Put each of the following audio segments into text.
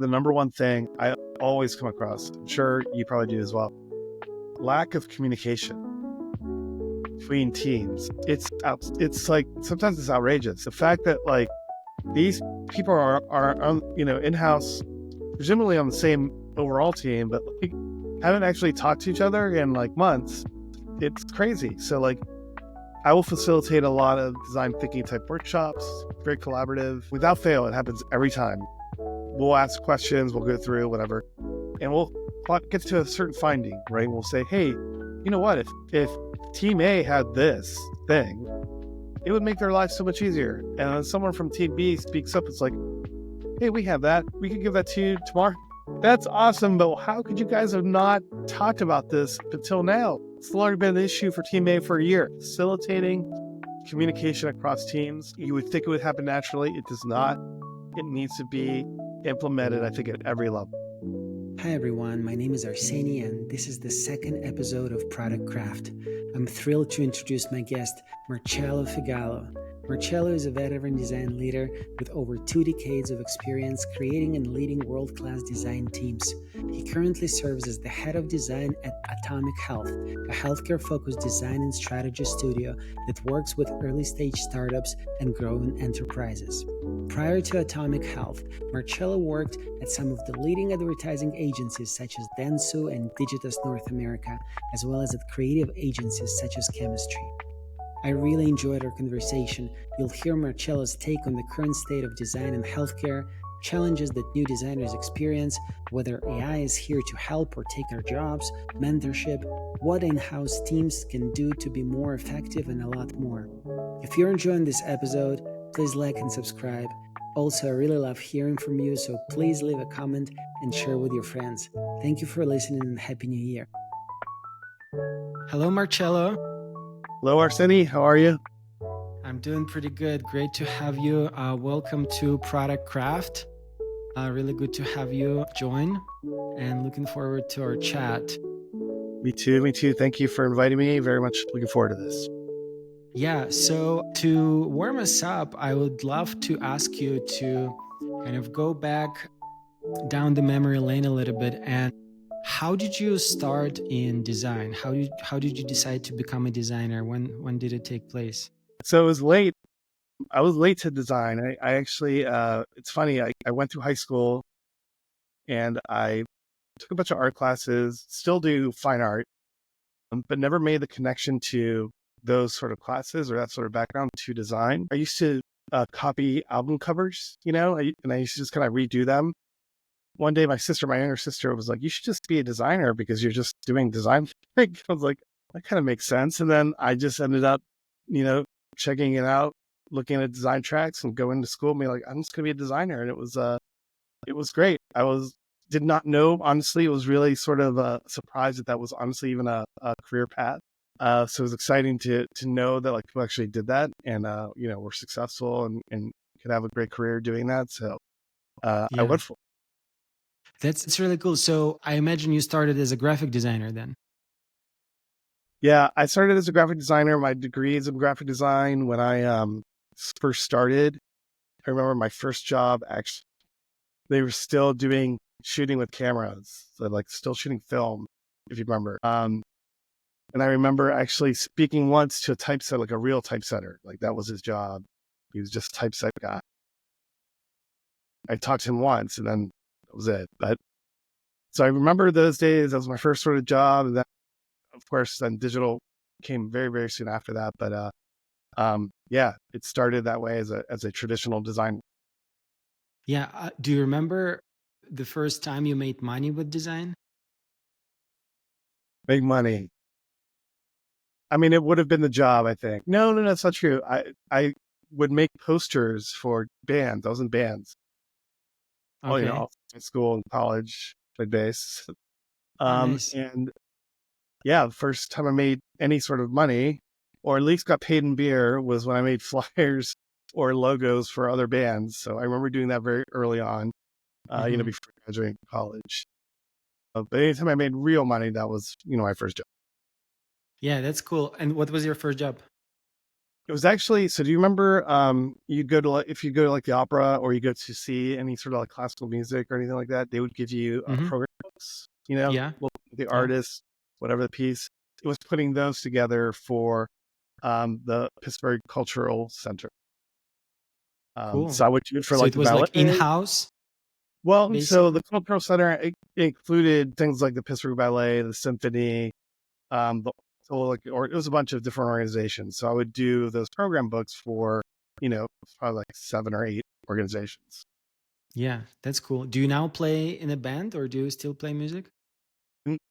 The number one thing I always come across, I'm sure you probably do as well, lack of communication between teams. It's like sometimes it's outrageous. The fact that like these people are on, in-house, presumably on the same overall team, but like haven't actually talked to each other in like months. It's crazy. So like I will facilitate a lot of design thinking type workshops, very collaborative. Without fail, it happens every time. We'll ask questions, we'll go through whatever, and we'll get to a certain finding, right? We'll say, hey, you know what? If team A had this thing, it would make their life so much easier. And when someone from team B speaks up, it's like, hey, we have that. We could give that to you tomorrow. That's awesome, but how could you guys have not talked about this until now? It's already been an issue for team A for a year. Facilitating communication across teams, you would think it would happen naturally. It does not. It needs to be implemented, I think, at every level. Hi everyone, my name is Arseni and this is the second episode of Product Craft. I'm thrilled to introduce my guest, Marcello Figallo. Marcello is a veteran design leader with over 2 decades of experience creating and leading world-class design teams. He currently serves as the head of design at Atomic Health, a healthcare-focused design and strategy studio that works with early-stage startups and growing enterprises. Prior to Atomic Health, Marcello worked at some of the leading advertising agencies such as Dentsu and Digitas North America, as well as at creative agencies such as Chemistry. I really enjoyed our conversation. You'll hear Marcello's take on the current state of design in healthcare, challenges that new designers experience, whether AI is here to help or take their jobs, mentorship, what in-house teams can do to be more effective, and a lot more. If you're enjoying this episode, please like and subscribe. Also, I really love hearing from you, so please leave a comment and share with your friends. Thank you for listening and Happy New Year. Hello, Marcello. Hello, Arseni. How are you? I'm doing pretty good. Great to have you. Welcome to Product Craft. Really good to have you join and looking forward to our chat. Me too. Thank you for inviting me. Very much looking forward to this. Yeah, so to warm us up, I would love to ask you to kind of go back down the memory lane a little bit. And how did you start in design? How did you decide to become a designer? When did it take place? So it was late. I was late to design. I actually, it's funny. I went through high school and I took a bunch of art classes, still do fine art, but never made the connection to those sort of classes or that sort of background to design. I used to copy album covers, and I used to just kind of redo them. One day, my younger sister was like, you should just be a designer because you're just doing design. I was like, that kind of makes sense. And then I just ended up, checking it out, looking at design tracks and going to school and being like, I'm just going to be a designer. And it was great. Did not know, honestly, it was really sort of a surprise that was honestly even a career path. So it was exciting to know that like people actually did that and, were successful and could have a great career doing that. So I went for it. That's really cool. So I imagine you started as a graphic designer then. Yeah, I started as a graphic designer. My degree is in graphic design. When I first started, I remember my first job, actually, they were still doing shooting with cameras. So like still shooting film, if you remember. And I remember actually speaking once to a typesetter, like a real typesetter. Like that was his job. He was just a typeset guy. I talked to him once and then that was it. So I remember those days. That was my first sort of job. And then, of course, then digital came very, very soon after that. But yeah, it started that way as a traditional design. Yeah. Do you remember the first time you made money with design? Make money. I mean, it would have been the job, I think. No, that's not true. I would make posters for bands. I was in bands. Okay. In school and college, played bass. Nice. And yeah, the first time I made any sort of money, or at least got paid in beer, was when I made flyers or logos for other bands. So I remember doing that very early on, before graduating college. But anytime I made real money, that was, my first job. Yeah, that's cool. And what was your first job? It was actually, so do you remember, you go to, like, if you go to like the opera or you go to see any sort of like classical music or anything like that, they would give you Hmm. program books, Yeah. look at the Yeah. artist, whatever the piece. It was putting those together for the Pittsburgh Cultural Center. So Cool. I would do it for So like it the was like ballet. in-house, Well, so basically. the Cultural Center, it included things like the Pittsburgh Ballet, the Symphony, the, so like, or it was a bunch of different organizations. So I would do those program books for, probably like 7 or 8 organizations. Yeah, that's cool. Do you now play in a band or do you still play music?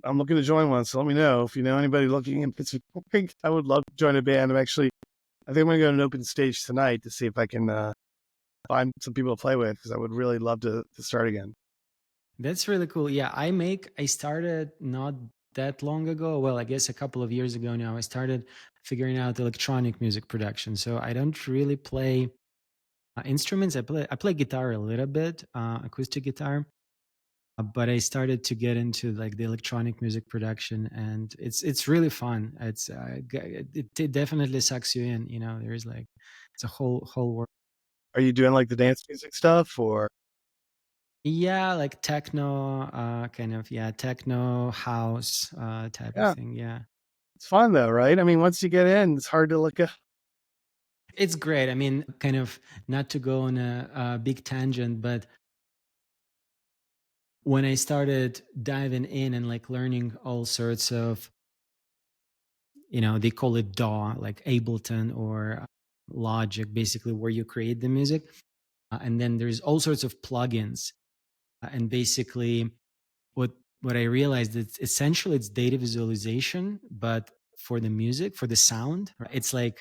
I'm looking to join one, so let me know if you know anybody looking in Pittsburgh. I would love to join a band. I think I'm going to go to an open stage tonight to see if I can find some people to play with because I would really love to start again. That's really cool. Yeah, I started not that long ago. Well, I guess a couple of years ago now. I started figuring out electronic music production. So I don't really play instruments. I play guitar a little bit, acoustic guitar. But I started to get into like the electronic music production, and it's really fun. It definitely sucks you in. There's like it's a whole world. Are you doing like the dance music stuff or? Yeah, like techno, kind of, yeah, techno house type of Yeah, thing. Yeah, it's fun though, right? I mean, once you get in, it's hard to look at. it's great. I mean, kind of not to go on a big tangent, but when I started diving in and like learning all sorts of, they call it DAW, like Ableton or Logic, basically where you create the music, and then there's all sorts of plugins, and basically what what I realized is essentially it's data visualization, but for the music, for the sound. Right? It's like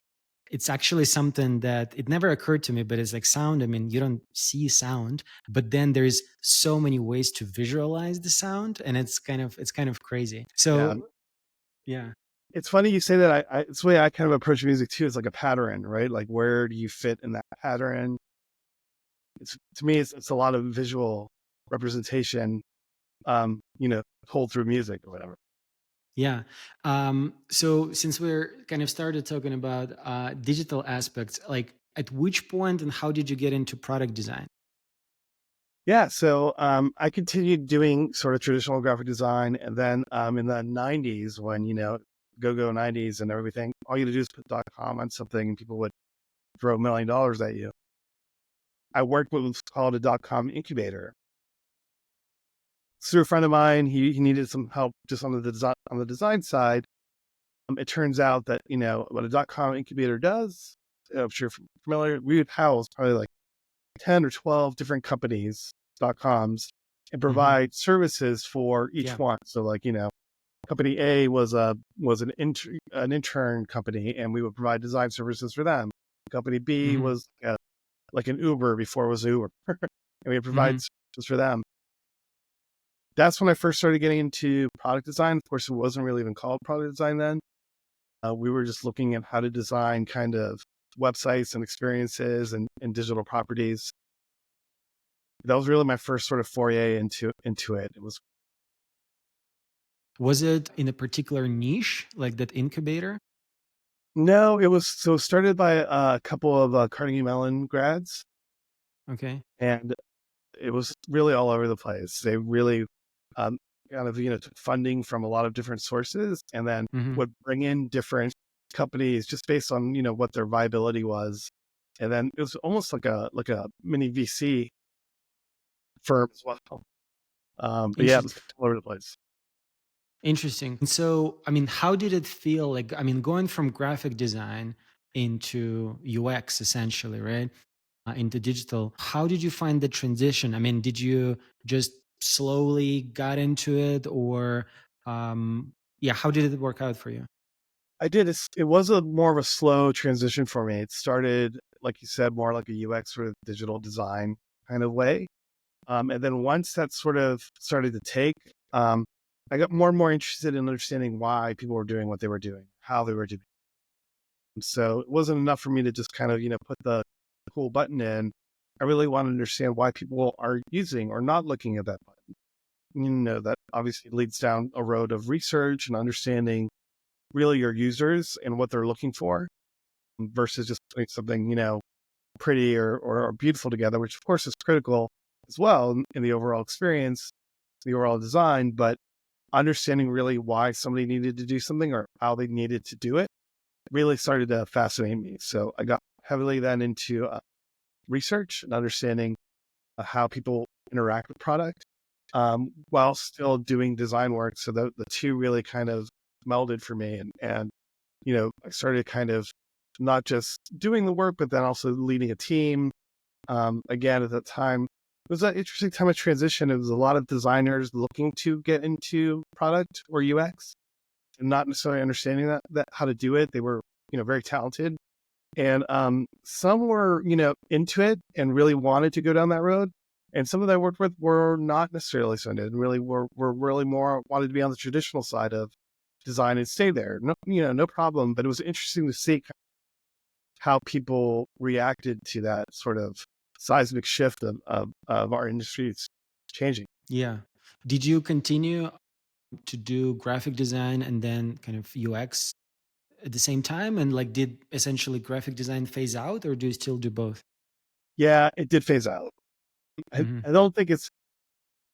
it's actually something that it never occurred to me, but it's like sound. I mean, you don't see sound, but then there's so many ways to visualize the sound, and it's kind of crazy. Yeah, So yeah. it's funny you say that. It's the way I kind of approach music too. It's like a pattern, right? Like where do you fit in that pattern? It's to me, it's a lot of visual representation, told through music or whatever. Yeah. So since we're kind of started talking about digital aspects, like at which point and how did you get into product design? Yeah, so I continued doing sort of traditional graphic design, and then in the '90s, when go '90s and everything, all you had to do is put .com on something, and people would throw $1 million at you. I worked with what's called a .com incubator. Through a friend of mine, he needed some help just on the design side. It turns out that what a .com incubator does. I'm sure you're familiar. We would house probably like 10 or 12 different companies, .coms, and Hmm. provide services for each Yeah. one. So like, company A was an intern company, and we would provide design services for them. Company B Hmm. was like an Uber before it was Uber, and we would provide Hmm. services for them. That's when I first started getting into product design. Of course, it wasn't really even called product design then. We were just looking at how to design kind of websites and experiences and digital properties. That was really my first sort of foray into it. It was Was it in a particular niche, like that incubator? no, it was so started by a couple of Carnegie Mellon grads, Okay. and it was really all over the place. They really um, kind of took funding from a lot of different sources, and then Hmm. would bring in different companies just based on what their viability was, and then it was almost like a mini VC firm as well. But yeah, it was Interesting. all over the place. Interesting. And so, I mean, how did it feel like? I mean, going from graphic design into UX essentially, right? Into digital. How did you find the transition? I mean, did you just slowly got into it, or yeah, how did it work out for you? I did. It was a more of a slow transition for me. It started, like you said, more like a UX sort of digital design kind of way. And then once that sort of started to take, I got more and more interested in understanding why people were doing what they were doing, how they were doing. So it wasn't enough for me to just kind of, put the cool button in. I really want to understand why people are using or not looking at that button. That obviously leads down a road of research and understanding really your users and what they're looking for. versus just putting something, pretty or beautiful together, which of course is critical as well in the overall experience, the overall design, but understanding really why somebody needed to do something or how they needed to do it really started to fascinate me. So I got heavily then into research and understanding how people interact with product while still doing design work. So the two really kind of melded for me. And, I started kind of not just doing the work, but then also leading a team. Again, at that time, it was an interesting time of transition. It was a lot of designers looking to get into product or UX and not necessarily understanding that how to do it. They were, very talented. And some were, into it and really wanted to go down that road. And some of that I worked with were not necessarily so into it and really were really more wanted to be on the traditional side of design and stay there. No, no problem. But it was interesting to see how people reacted to that sort of seismic shift of our industries changing. Yeah. Did you continue to do graphic design and then kind of UX at the same time? And like, did essentially graphic design phase out, or do you still do both? Yeah, it did phase out. I, Hmm. I don't think it's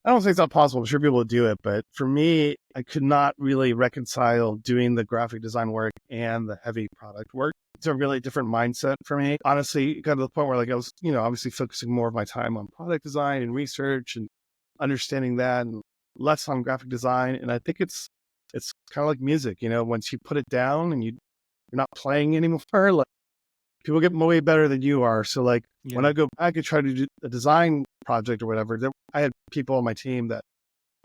I don't say it's not possible. I'm sure people will do it, but for me, I could not really reconcile doing the graphic design work and the heavy product work. It's a really different mindset for me. Honestly, it got to the point where like I was, obviously focusing more of my time on product design and research and understanding that and less on graphic design. And I think it's kind of like music, once you put it down and you're not playing anymore, like people get way better than you are. So like when Yeah. I go back and try to do a design project or whatever, I had people on my team that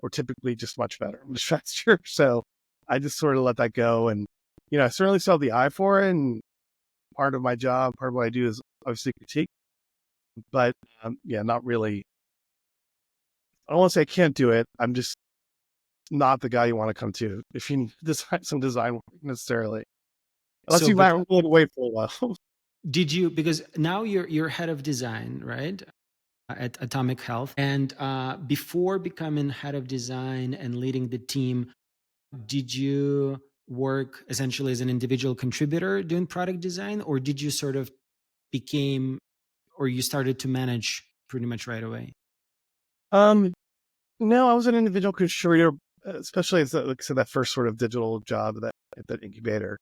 were typically just much better, much faster. So I just sort of let that go. And, I certainly still have the eye for it. And part of my job, part of what I do is obviously critique, but yeah, not really. I don't want to say I can't do it. I'm just not the guy you want to come to if you need to design some design work necessarily, unless So, you might but roll it away for a while. did you, because now you're head of design, right? At Atomic Health. And before becoming head of design and leading the team, did you work essentially as an individual contributor doing product design, or did you sort of became, or you started to manage pretty much right away? um, No, I was an individual contributor, especially as like I said, that first sort of digital job at that incubator.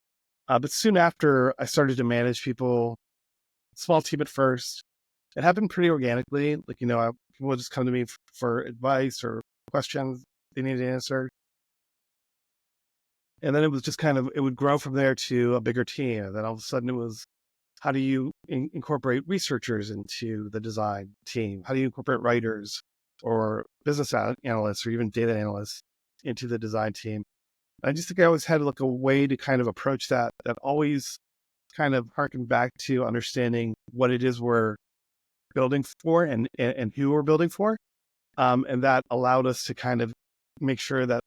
But soon after, I started to manage people, small team at first. It happened pretty organically. Like, people would just come to me for advice or questions they needed answered. And then it was just kind of, it would grow from there to a bigger team. And then all of a sudden it was, how do you incorporate researchers into the design team? How do you incorporate writers or business analysts or even data analysts into the design team? I just think I always had like a way to kind of approach that always kind of harkened back to understanding what it is we're building for and who we're building for. And that allowed us to kind of make sure that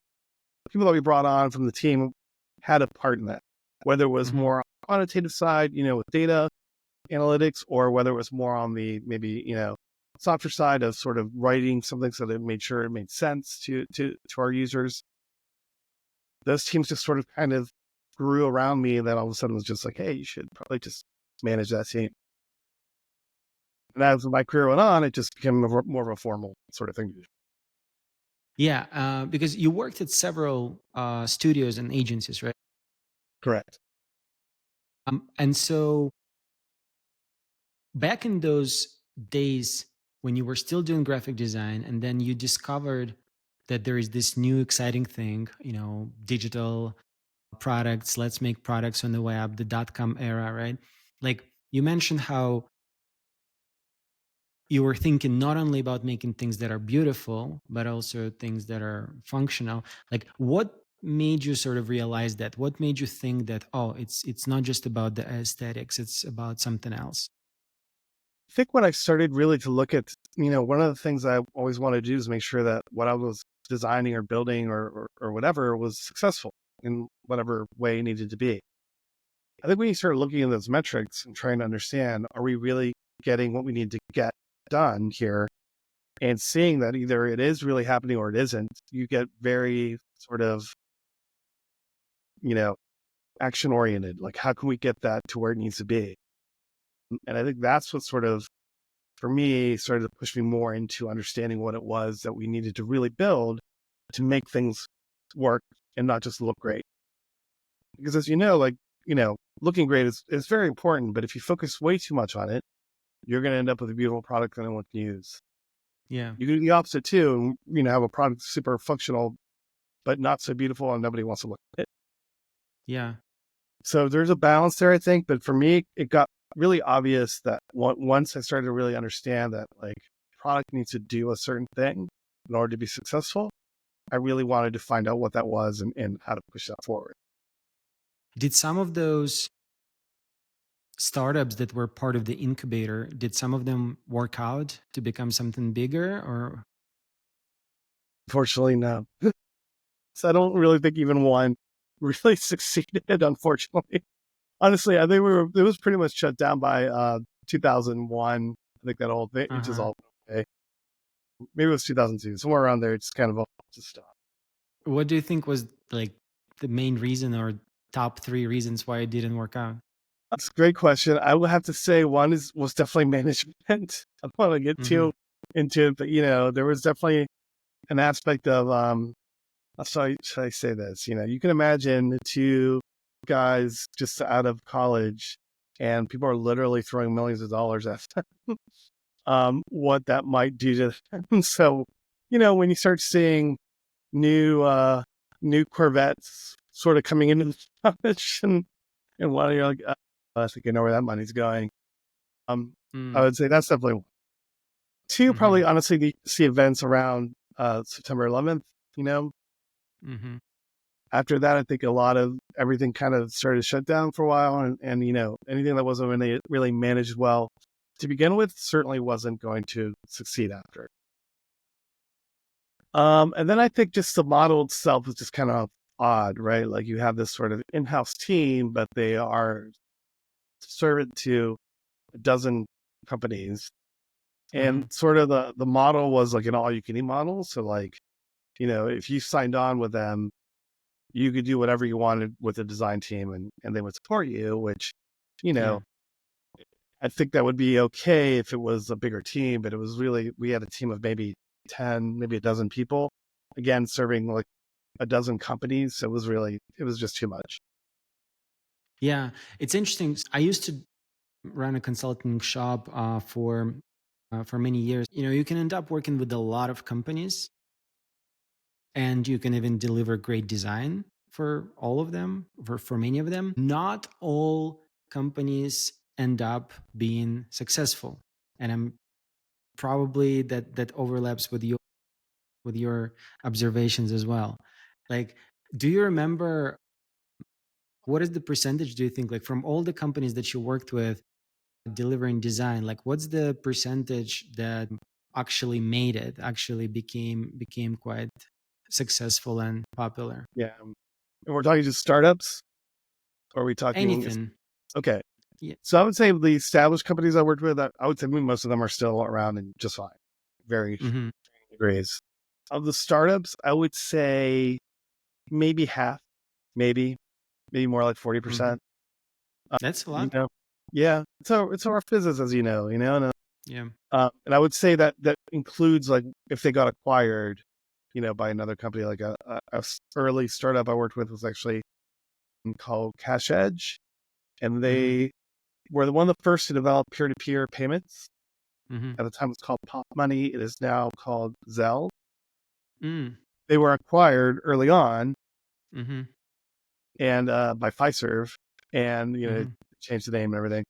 people that we brought on from the team had a part in that, whether it was Hmm. more on the quantitative side, with data analytics, or whether it was more on the maybe, softer side of sort of writing something so that it made sure it made sense to our users. Those teams just sort of kind of grew around me, and then all of a sudden was just like, hey, you should probably just manage that team. And as my career went on, it just became more of a formal sort of thing. Yeah, because you worked at several studios and agencies, right? Correct. And so back in those days when you were still doing graphic design, and then you discovered that there is this new exciting thing, digital products, let's make products on the web, the dot-com era, right? Like, you mentioned how you were thinking not only about making things that are beautiful, but also things that are functional. Like, what made you sort of realize that? What made you think that, oh, it's not just about the aesthetics, it's about something else? I think when I started really to look at, one of the things I always wanted to do is make sure that what I was designing or building or whatever was successful in whatever way it needed to be. I think when you start looking at those metrics and trying to understand, are we really getting what we need to get done here? And seeing that either it is really happening or it isn't, you get very sort of, you know, action oriented. Like, how can we get that to where it needs to be? And I think that's what sort of, for me, started to push me more into understanding what it was that we needed to really build to make things work and not just look great. Because as you know, like, looking great is very important, but if you focus way too much on it, you're going to end up with a beautiful product that no one can use. Yeah. You can do the opposite too, and, have a product super functional, but not so beautiful and nobody wants to look at it. Yeah. So there's a balance there, I think. But for me, it got really obvious that once I started to really understand that like product needs to do a certain thing in order to be successful, I really wanted to find out what that was and how to push that forward. Did some of those startups that were part of the incubator, did some of them work out to become something bigger or? Unfortunately, no. So I don't really think even one really succeeded, unfortunately. Honestly, I think it was pretty much shut down by 2001. I think that whole thing, it just Uh-huh. all okay. Maybe it was 2002, somewhere around there. It's kind of all just stopped. What do you think was like the main reason or top three reasons why it didn't work out? That's a great question. I would have to say one was definitely management. I don't want to get Mm-hmm. too into it, but there was definitely an aspect of how should I say this? You can imagine the two guys just out of college and people are literally throwing millions of dollars at them. What that might do to them. So, when you start seeing new new Corvettes sort of coming into the competition and one you're like, I think I know where that money's going. I Mm. would say that's definitely one. Two, Mm-hmm. probably honestly the events around September 11th, you know. Mm-hmm. After that, I think a lot of everything kind of started to shut down for a while, and anything that wasn't really managed well to begin with certainly wasn't going to succeed after. And then I think just the model itself is just kind of odd, right? Like you have this sort of in-house team, but they are servant to a dozen companies. Mm-hmm. And sort of the model was like an all-you-can-eat model. So like, if you signed on with them, you could do whatever you wanted with the design team and they would support you, which, you Yeah. know, I think that would be okay if it was a bigger team, but it was really, we had a team of maybe 10, maybe a dozen people, again, serving like a dozen companies. So it was just too much. Yeah. It's interesting. I used to run a consulting shop for many years. You can end up working with a lot of companies and you can even deliver great design for all of them, for many of them. Not all companies end up being successful. And I'm probably that overlaps with your observations as well. Like, do you remember what is the percentage, do you think, like from all the companies that you worked with delivering design, like what's the percentage that actually made it, actually became quite successful and popular? Yeah. And we're talking just startups, or are we talking, Anything. okay. Yeah. So I would say the established companies I worked with, I would say most of them are still around and just fine, very Hmm. degrees. Of the startups, I would say maybe half, maybe, maybe more like Hmm. 40%. That's a You lot. know, yeah, it's our business, as and, Yeah. and I would say that that includes like if they got acquired, by another company, like early startup I worked with was actually called Cash Edge, and Hmm. they were one of the first to develop peer-to-peer payments. Hmm. At the time, it's called Pop Money. It is now called Zelle. Mm. They were acquired early on Hmm. and by Fiserv, and Hmm. changed the name and everything.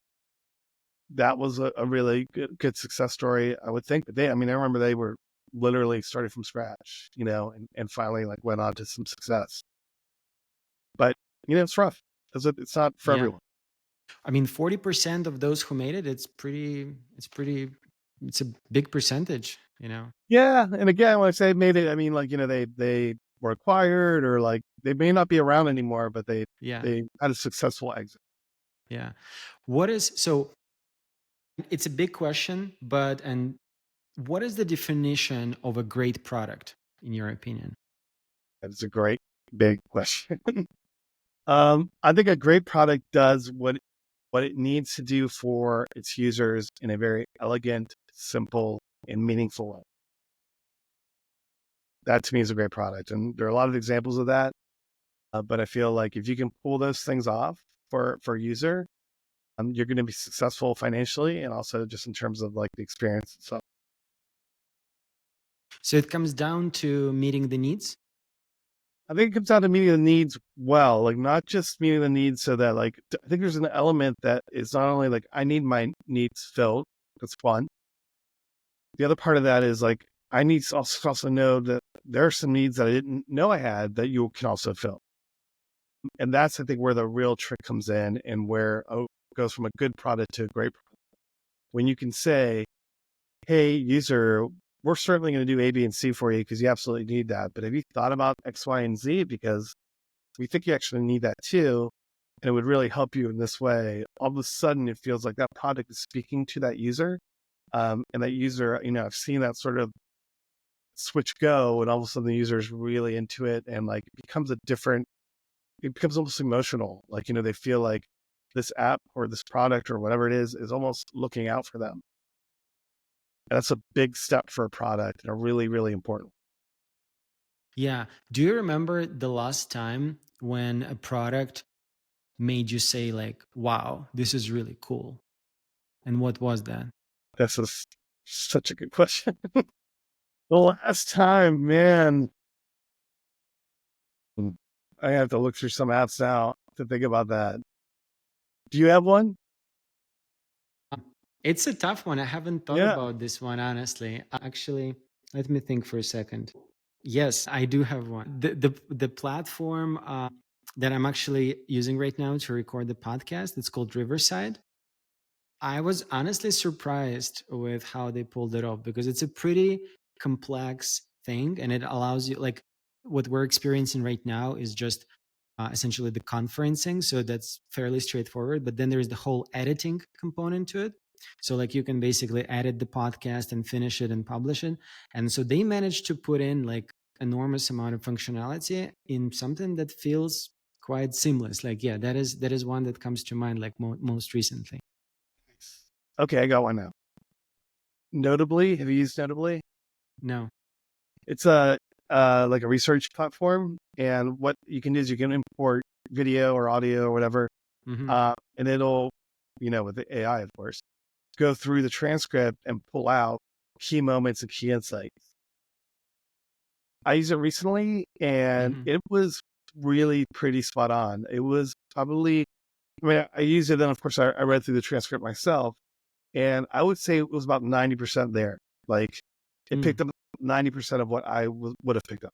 That was a really good success story, I would think. But I remember they were literally started from scratch, and finally like went on to some success. But it's rough because it's not for Yeah. everyone. I mean, 40% of those who made it, it's a big percentage. Yeah, and again, when I say made it, I mean like they were acquired or like they may not be around anymore, but they Yeah. they had a successful exit. Yeah. What is so it's a big question, and what is the definition of a great product in your opinion? That is a great big question. I think a great product does what it needs to do for its users in a very elegant, simple, and meaningful way. That to me is a great product, and there are a lot of examples of that. But I feel like if you can pull those things off for a user, you're going to be successful financially and also just in terms of like the experience itself. So it comes down to meeting the needs. I think it comes down to meeting the needs well, like not just meeting the needs so that like I think there's an element that is not only like I need my needs filled. That's one. The other part of that is like I need to also know that there are some needs that I didn't know I had that you can also fill. And that's I think where the real trick comes in and where it goes from a good product to a great product. When you can say, hey, user, we're certainly going to do A, B, and C for you because you absolutely need that. But have you thought about X, Y, and Z? Because we think you actually need that too. And it would really help you in this way. All of a sudden, it feels like that product is speaking to that user. And that user, I've seen that sort of switch go, and all of a sudden the user is really into it. And like it becomes almost emotional. Like, they feel like this app or this product or whatever it is almost looking out for them. And that's a big step for a product and a really, really important. Yeah. Do you remember the last time when a product made you say like, wow, this is really cool? And what was that? That's such a good question. The last time, man, I have to look through some apps now to think about that. Do you have one? It's a tough one. I haven't thought Yeah. about this one, honestly. Actually, let me think for a second. Yes, I do have one. The platform that I'm actually using right now to record the podcast, it's called Riverside. I was honestly surprised with how they pulled it off because it's a pretty complex thing and it allows you, like, what we're experiencing right now is just essentially the conferencing. So that's fairly straightforward. But then there's the whole editing component to it. So, like, you can basically edit the podcast and finish it and publish it. And so they managed to put in like enormous amount of functionality in something that feels quite seamless. Like, yeah, that is one that comes to mind like most recently. Okay, I got one now. Notably, have you used Notably? No. It's like a research platform, and what you can do is you can import video or audio or whatever, Hmm. and it'll, with the AI, of course, go through the transcript and pull out key moments and key insights. I used it recently, and Hmm. it was really pretty spot on. It was probably, I used it, then of course I read through the transcript myself, and I would say it was about 90% there. Like it picked up 90% of what I would have picked up.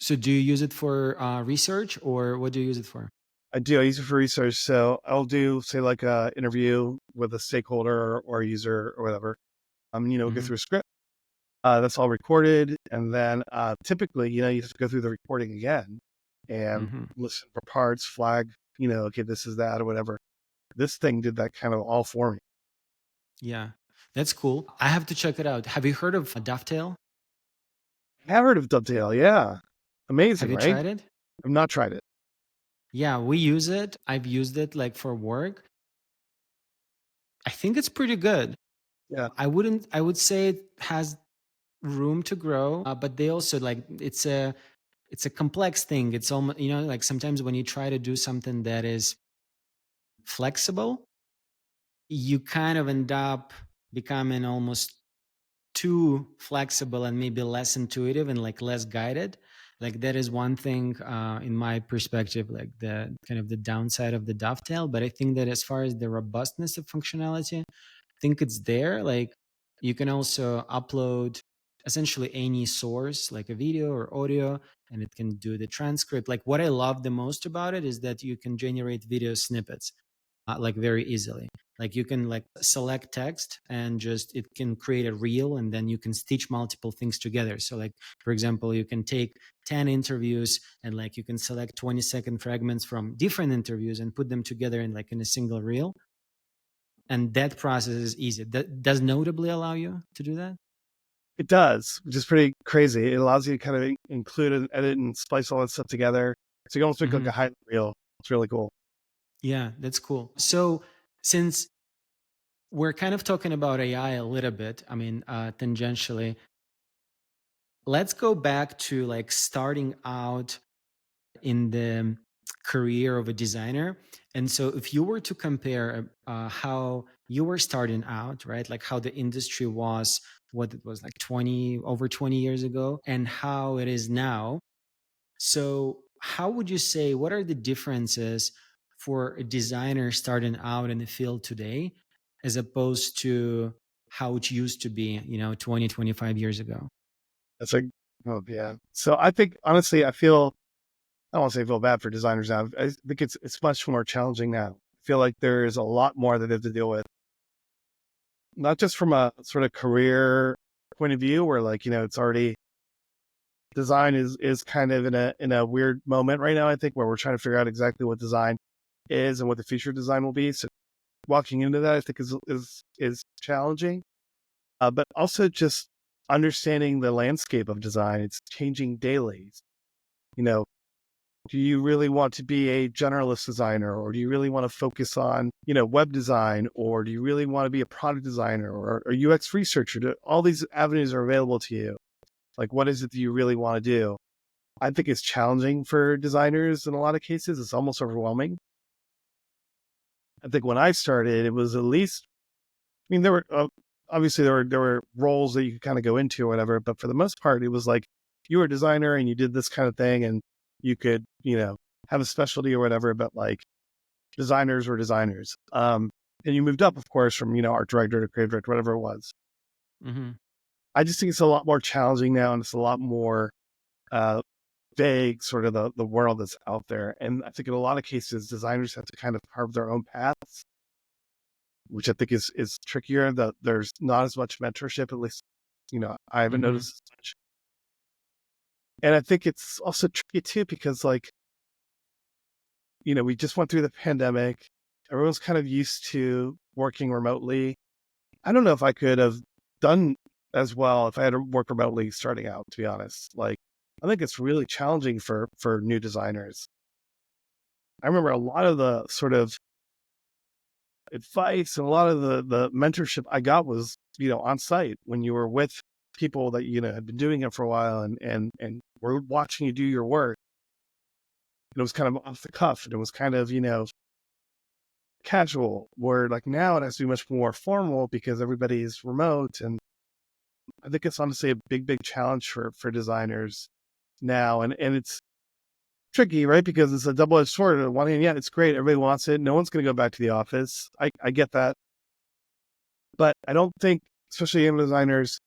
So do you use it for research or what do you use it for? I do. I use it for research. So I'll do, say, like a interview with a stakeholder or a user or whatever. Go Hmm. through a script. That's all recorded, and then typically, you have to go through the recording again and Hmm. listen for parts, flag. Okay, this is that or whatever. This thing did that kind of all for me. Yeah, that's cool. I have to check it out. Have you heard of Dovetail? I have heard of Dovetail. Yeah, Have amazing, you right? tried it? I've not tried it. Yeah, we use it. I've used it like for work. I think it's pretty good. Yeah, I would say it has room to grow, but they also like it's a complex thing. It's almost, like sometimes when you try to do something that is flexible, you kind of end up becoming almost too flexible and maybe less intuitive and like less guided. Like that is one thing in my perspective, like the kind of the downside of the Dovetail. But I think that as far as the robustness of functionality, I think it's there. Like you can also upload essentially any source, like a video or audio, and it can do the transcript. Like what I love the most about it is that you can generate video snippets like very easily. Like you can like select text and just it can create a reel and then you can stitch multiple things together. So like for example, you can take 10 interviews and like you can select 20-second fragments from different interviews and put them together in like in a single reel. And that process is easy. That does Notably allow you to do that? it does, which is pretty crazy. It allows you to kind of include and edit and splice all that stuff together. So you almost make like Hmm. a highlight reel. It's really cool. Yeah, that's cool. So since we're kind of talking about AI a little bit, I mean, tangentially, let's go back to like starting out in the career of a designer. And so if you were to compare how you were starting out, right, like how the industry was, what it was like 20 years ago, and how it is now. So how would you say, what are the differences for a designer starting out in the field today as opposed to how it used to be, 20, 25 years ago? That's like, oh yeah. So I think honestly, I feel, I don't want to say I feel bad for designers now. I think it's much more challenging now. I feel like there's a lot more that they have to deal with, not just from a sort of career point of view, where like, it's already, design is kind of in a weird moment right now, I think, where we're trying to figure out exactly what design is and what the future design will be. So walking into that, I think is challenging. But also just understanding the landscape of design. It's changing daily. You know, do you really want to be a generalist designer, or do you really want to focus on, web design, or do you really want to be a product designer or a UX researcher? All these avenues are available to you. Like, what is it that you really want to do? I think it's challenging for designers in a lot of cases. It's almost overwhelming. I think when I started, it was at least, I mean, there were obviously there were roles that you could kind of go into or whatever, but for the most part, it was like you were a designer and you did this kind of thing, and you could, have a specialty or whatever. But like designers were designers, and you moved up, of course, from art director to creative director, whatever it was. Hmm. I just think it's a lot more challenging now, and it's a lot more uh, vague, sort of the world that's out there. And I think in a lot of cases, designers have to kind of carve their own paths, which I think is trickier. That there's not as much mentorship, at least, I haven't Hmm. noticed as much. And I think it's also tricky too, because like, we just went through the pandemic. Everyone's kind of used to working remotely. I don't know if I could have done as well if I had to work remotely starting out, to be honest. Like, I think it's really challenging for new designers. I remember a lot of the sort of advice and a lot of the mentorship I got was, on site when you were with people that, had been doing it for a while, and were watching you do your work. It was kind of off the cuff, and it was kind of, casual, where like now it has to be much more formal because everybody's remote. And I think it's honestly a big challenge for designers now. And it's tricky, right? Because it's a double-edged sword. On one hand, yeah, it's great. Everybody wants it. No one's going to go back to the office. I get that. But I don't think, especially young designers,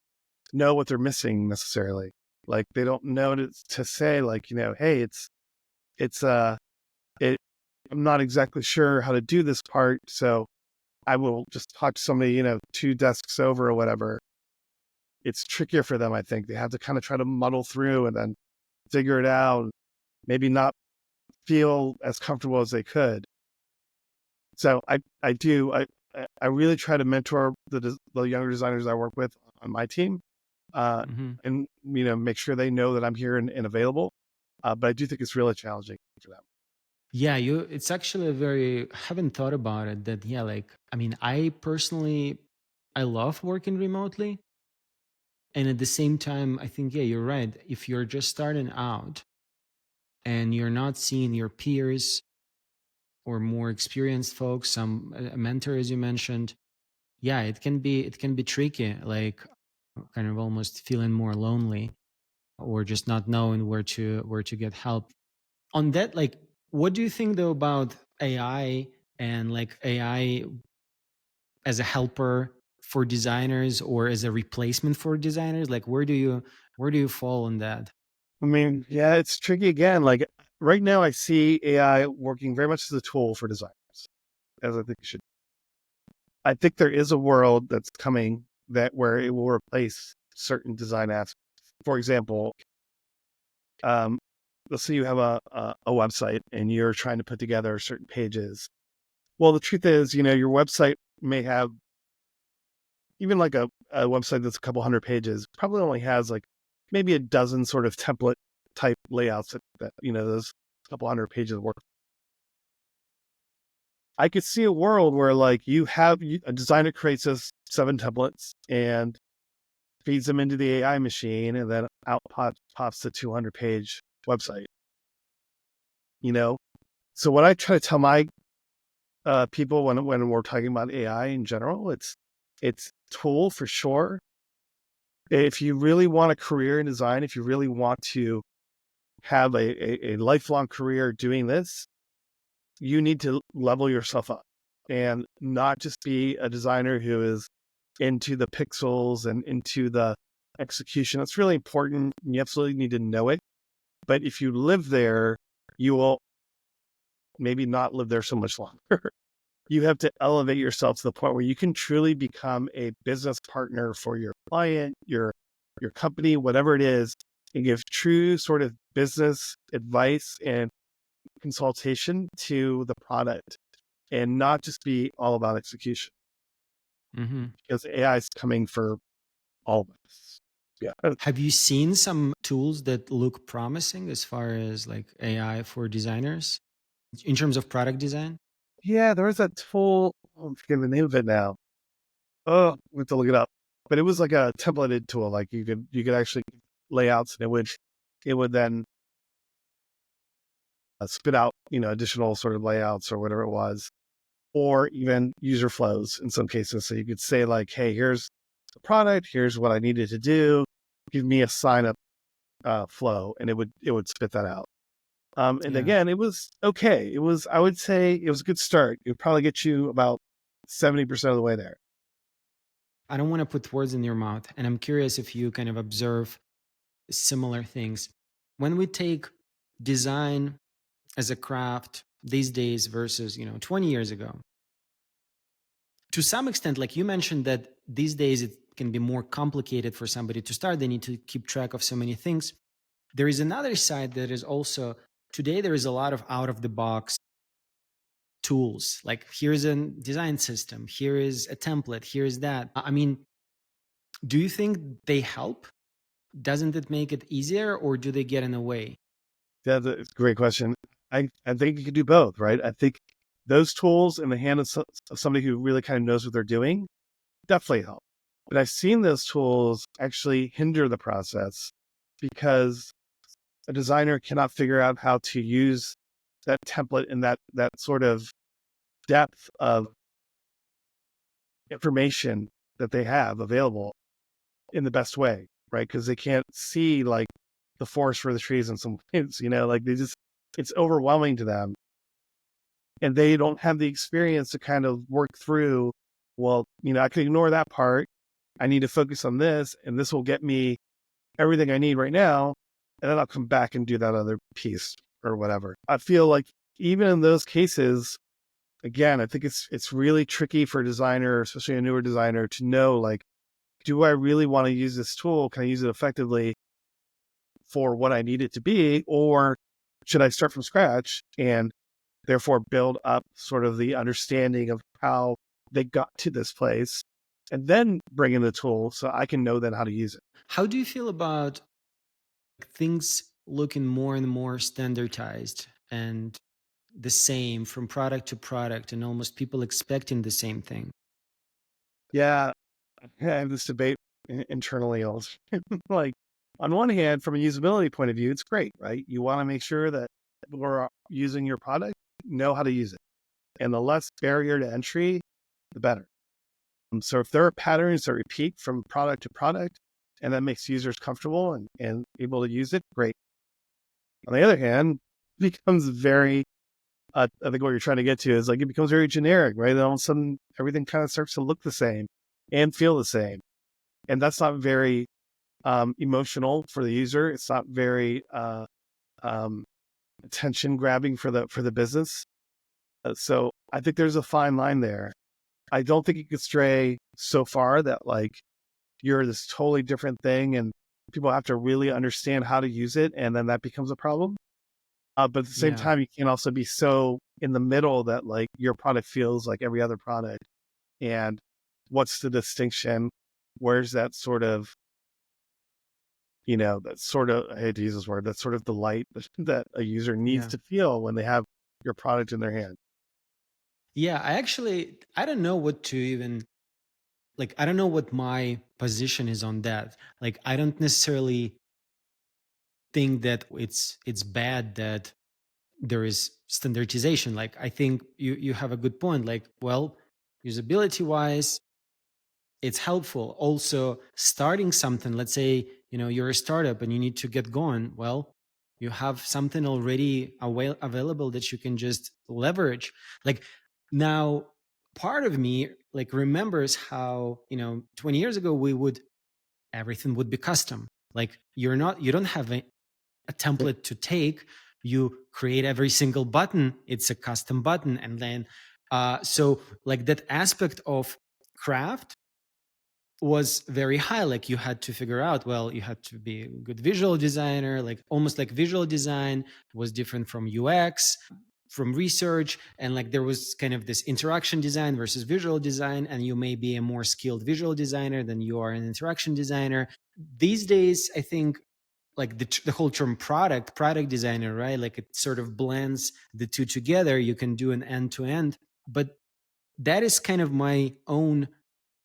know what they're missing necessarily. Like they don't know to say like, hey, it's it I'm not exactly sure how to do this part. So I will just talk to somebody, two desks over or whatever. It's trickier for them, I think. They have to kind of try to muddle through and then figure it out, maybe not feel as comfortable as they could. So I really try to mentor the younger designers I work with on my team, uh, Hmm. and make sure they know that I'm here and available. But I do think it's really challenging for them. Yeah, it's actually a very, I haven't thought about it that, yeah, like, I mean, I personally, I love working remotely. And at the same time, I think, yeah, you're right. If you're just starting out and you're not seeing your peers or more experienced folks, some a mentor, as you mentioned, yeah, it can be tricky, like kind of almost feeling more lonely or just not knowing where to get help. On that, like, what do you think though about AI and like AI as a helper for designers or as a replacement for designers? Like, where do you fall on that? I mean, yeah, it's tricky again. Like right now, I see AI working very much as a tool for designers, as I think it should. I think there is a world that's coming that where it will replace certain design aspects. For example, um, let's say you have a website and you're trying to put together certain pages. Well, the truth is, your website may have even like a website that's a couple hundred pages, probably only has like maybe a dozen sort of template type layouts that those couple hundred pages of work. I could see a world where like a designer creates us 7 templates and feeds them into the AI machine, and then out pops the 200-page website. So what I try to tell my people when we're talking about AI in general, it's tool for sure. If you really want a career in design, if you really want to have a lifelong career doing this, you need to level yourself up and not just be a designer who is into the pixels and into the execution. That's really important. You absolutely need to know it. But if you live there, you will maybe not live there so much longer. You have to elevate yourself to the point where you can truly become a business partner for your client, your company, whatever it is, and give true sort of business advice and consultation to the product, and not just be all about execution, Mm-hmm. because AI is coming for all of us. Yeah. Have you seen some tools that look promising as far as like AI for designers in terms of product design? Yeah, there was that tool. I'm forgetting the name of it now. Oh, we have to look it up. But it was like a templated tool. Like you could actually layouts, and it would then spit out, additional sort of layouts or whatever it was, or even user flows in some cases. So you could say like, hey, here's the product, here's what I needed to do. Give me a sign up flow, and it would spit that out. And Yeah. again, it was okay. I would say it was a good start. It would probably get you about 70% of the way there. I don't want to put words in your mouth, and I'm curious if you kind of observe similar things. When we take design as a craft these days versus, 20 years ago, to some extent, like you mentioned, that these days it can be more complicated for somebody to start. They need to keep track of so many things. There is another side that is also today, there is a lot of out of the box tools. Like here's a design system, here is a template, here is that. I mean, do you think they help? Doesn't it make it easier, or do they get in the way? That's a great question. I think you could do both, right? I think those tools in the hand of somebody who really kind of knows what they're doing definitely help. But I've seen those tools actually hinder the process, because a designer cannot figure out how to use that template and that sort of depth of information that they have available in the best way, right? Because they can't see like the forest for the trees in some ways, like it's overwhelming to them, and they don't have the experience to kind of work through. Well, I can ignore that part. I need to focus on this, and this will get me everything I need right now, and then I'll come back and do that other piece or whatever. I feel like even in those cases, again, I think it's really tricky for a designer, especially a newer designer, to know like, do I really want to use this tool? Can I use it effectively for what I need it to be? Or should I start from scratch and therefore build up sort of the understanding of how they got to this place, and then bring in the tool so I can know then how to use it? How do you feel about things looking more and more standardized and the same from product to product, and almost people expecting the same thing? Yeah, I have this debate internally also. Like, on one hand, from a usability point of view, it's great, right? You want to make sure that people who are using your product know how to use it. And the less barrier to entry, the better. So if there are patterns that repeat from product to product, and that makes users comfortable and able to use it, great. On the other hand, it becomes very, I think what you're trying to get to is like, it becomes very generic, right? And all of a sudden, everything kind of starts to look the same and feel the same. And that's not very emotional for the user. It's not very um, attention grabbing for the business. So I think there's a fine line there. I don't think you could stray so far that like you're this totally different thing and people have to really understand how to use it, and then that becomes a problem. But at the same Yeah. time, you can't also be so in the middle that like your product feels like every other product. And what's the distinction? Where's that sort of that sort of, I hate to use this word, that's sort of delight that a user needs Yeah. to feel when they have your product in their hand. Yeah, I don't know what to even like I don't know what my position is on that. Like I don't necessarily think that it's bad that there is standardization. Like I think you have a good point. Like, well, usability wise, it's helpful. Also, starting something, let's say, you're a startup and you need to get going. Well, you have something already available that you can just leverage. Like now, part of me like remembers how, 20 years ago everything would be custom. Like you don't have a template to take. You create every single button. It's a custom button. And then, so like that aspect of craft was very high. Like you had to figure out, well, you had to be a good visual designer, like almost like visual design was different from UX, from research. And like there was kind of this interaction design versus visual design. And you may be a more skilled visual designer than you are an interaction designer. These days, I think like the whole term product designer, right? Like it sort of blends the two together. You can do an end to end, but that is kind of my own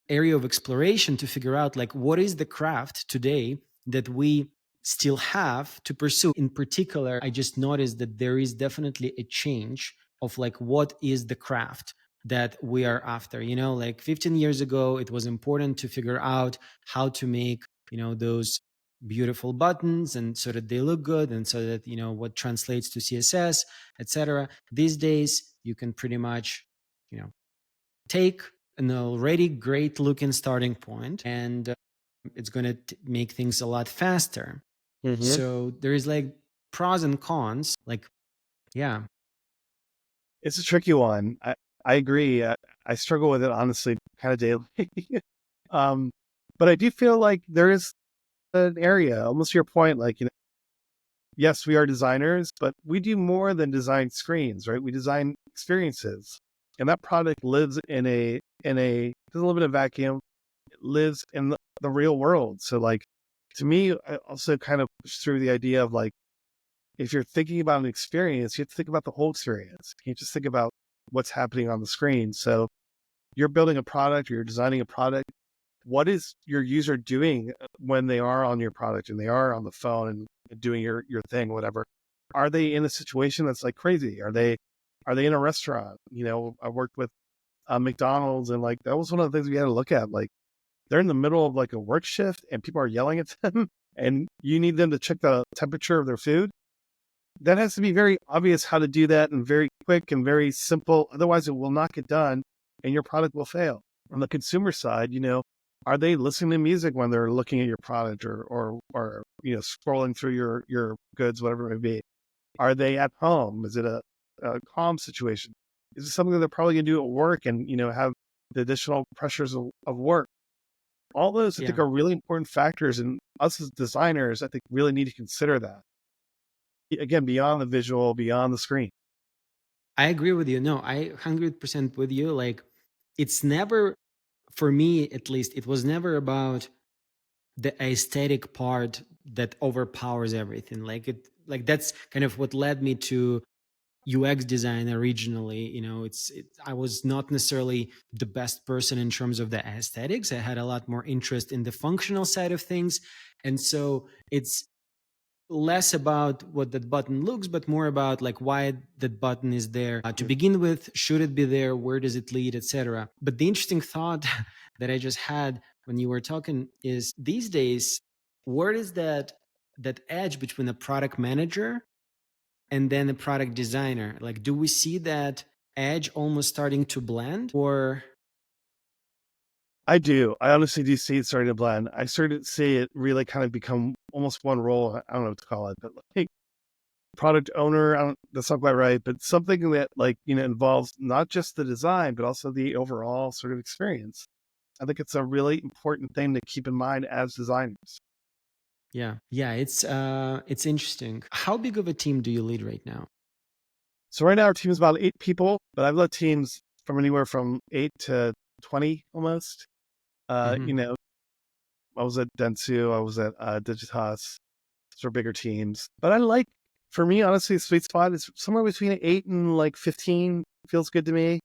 area of exploration to figure out like what is the craft today that we still have to pursue. In particular, I just noticed that there is definitely a change of like what is the craft that we are after. Like 15 years ago it was important to figure out how to make those beautiful buttons and so that they look good and so that what translates to CSS, etc. These days you can pretty much you know take an already great looking starting point and it's going to make things a lot faster. Hmm. So there is like pros and cons. Like, yeah, It's a tricky one. I agree. I struggle with it honestly, kind of daily. um, but I do feel like there is an area, almost to your point, like, yes, we are designers, but we do more than design screens, right? We design experiences. And that product lives doesn't live in a vacuum. It lives in the real world. So like, to me, I also kind of push through the idea of like, if you're thinking about an experience, you have to think about the whole experience. You can't just think about what's happening on the screen. So you're building a product or you're designing a product. What is your user doing when they are on your product and they are on the phone and doing your thing, whatever? Are they in a situation that's like crazy? Are they in a restaurant? I worked with McDonald's, and like that was one of the things we had to look at. Like they're in the middle of like a work shift and people are yelling at them and you need them to check the temperature of their food. That has to be very obvious how to do that and very quick and very simple. Otherwise, it will not get done and your product will fail. On the consumer side, are they listening to music when they're looking at your product or scrolling through your goods, whatever it may be? Are they at home? Is it a calm situation? Is it something that they're probably going to do at work and have the additional pressures of work? All those I think yeah, are really important factors, and us as designers, I think, really need to consider that. Again, beyond the visual, beyond the screen. I agree with you. No, I 100% with you. Like, it's never, for me at least, it was never about the aesthetic part that overpowers everything. Like that's kind of what led me to UX design originally. I was not necessarily the best person in terms of the aesthetics. I had a lot more interest in the functional side of things. And so it's less about what that button looks, but more about like why that button is there to begin with. Should it be there? Where does it lead, etc. But the interesting thought that I just had when you were talking is these days, where is that edge between a product manager and then a product designer? Like, do we see that edge almost starting to blend or? I do. I honestly do see it starting to blend. I started to see it really kind of become almost one role. I don't know what to call it, but like product owner, that's not quite right, but something that like, involves not just the design, but also the overall sort of experience. I think it's a really important thing to keep in mind as designers. Yeah, it's interesting. How big of a team do you lead right now? So right now our team is about 8 people, but I've led teams from anywhere from 8 to 20 almost. Hmm. You know, I was at Dentsu, I was at Digitas for bigger teams. But I like, for me, honestly, the sweet spot is somewhere between 8 and like 15 feels good to me.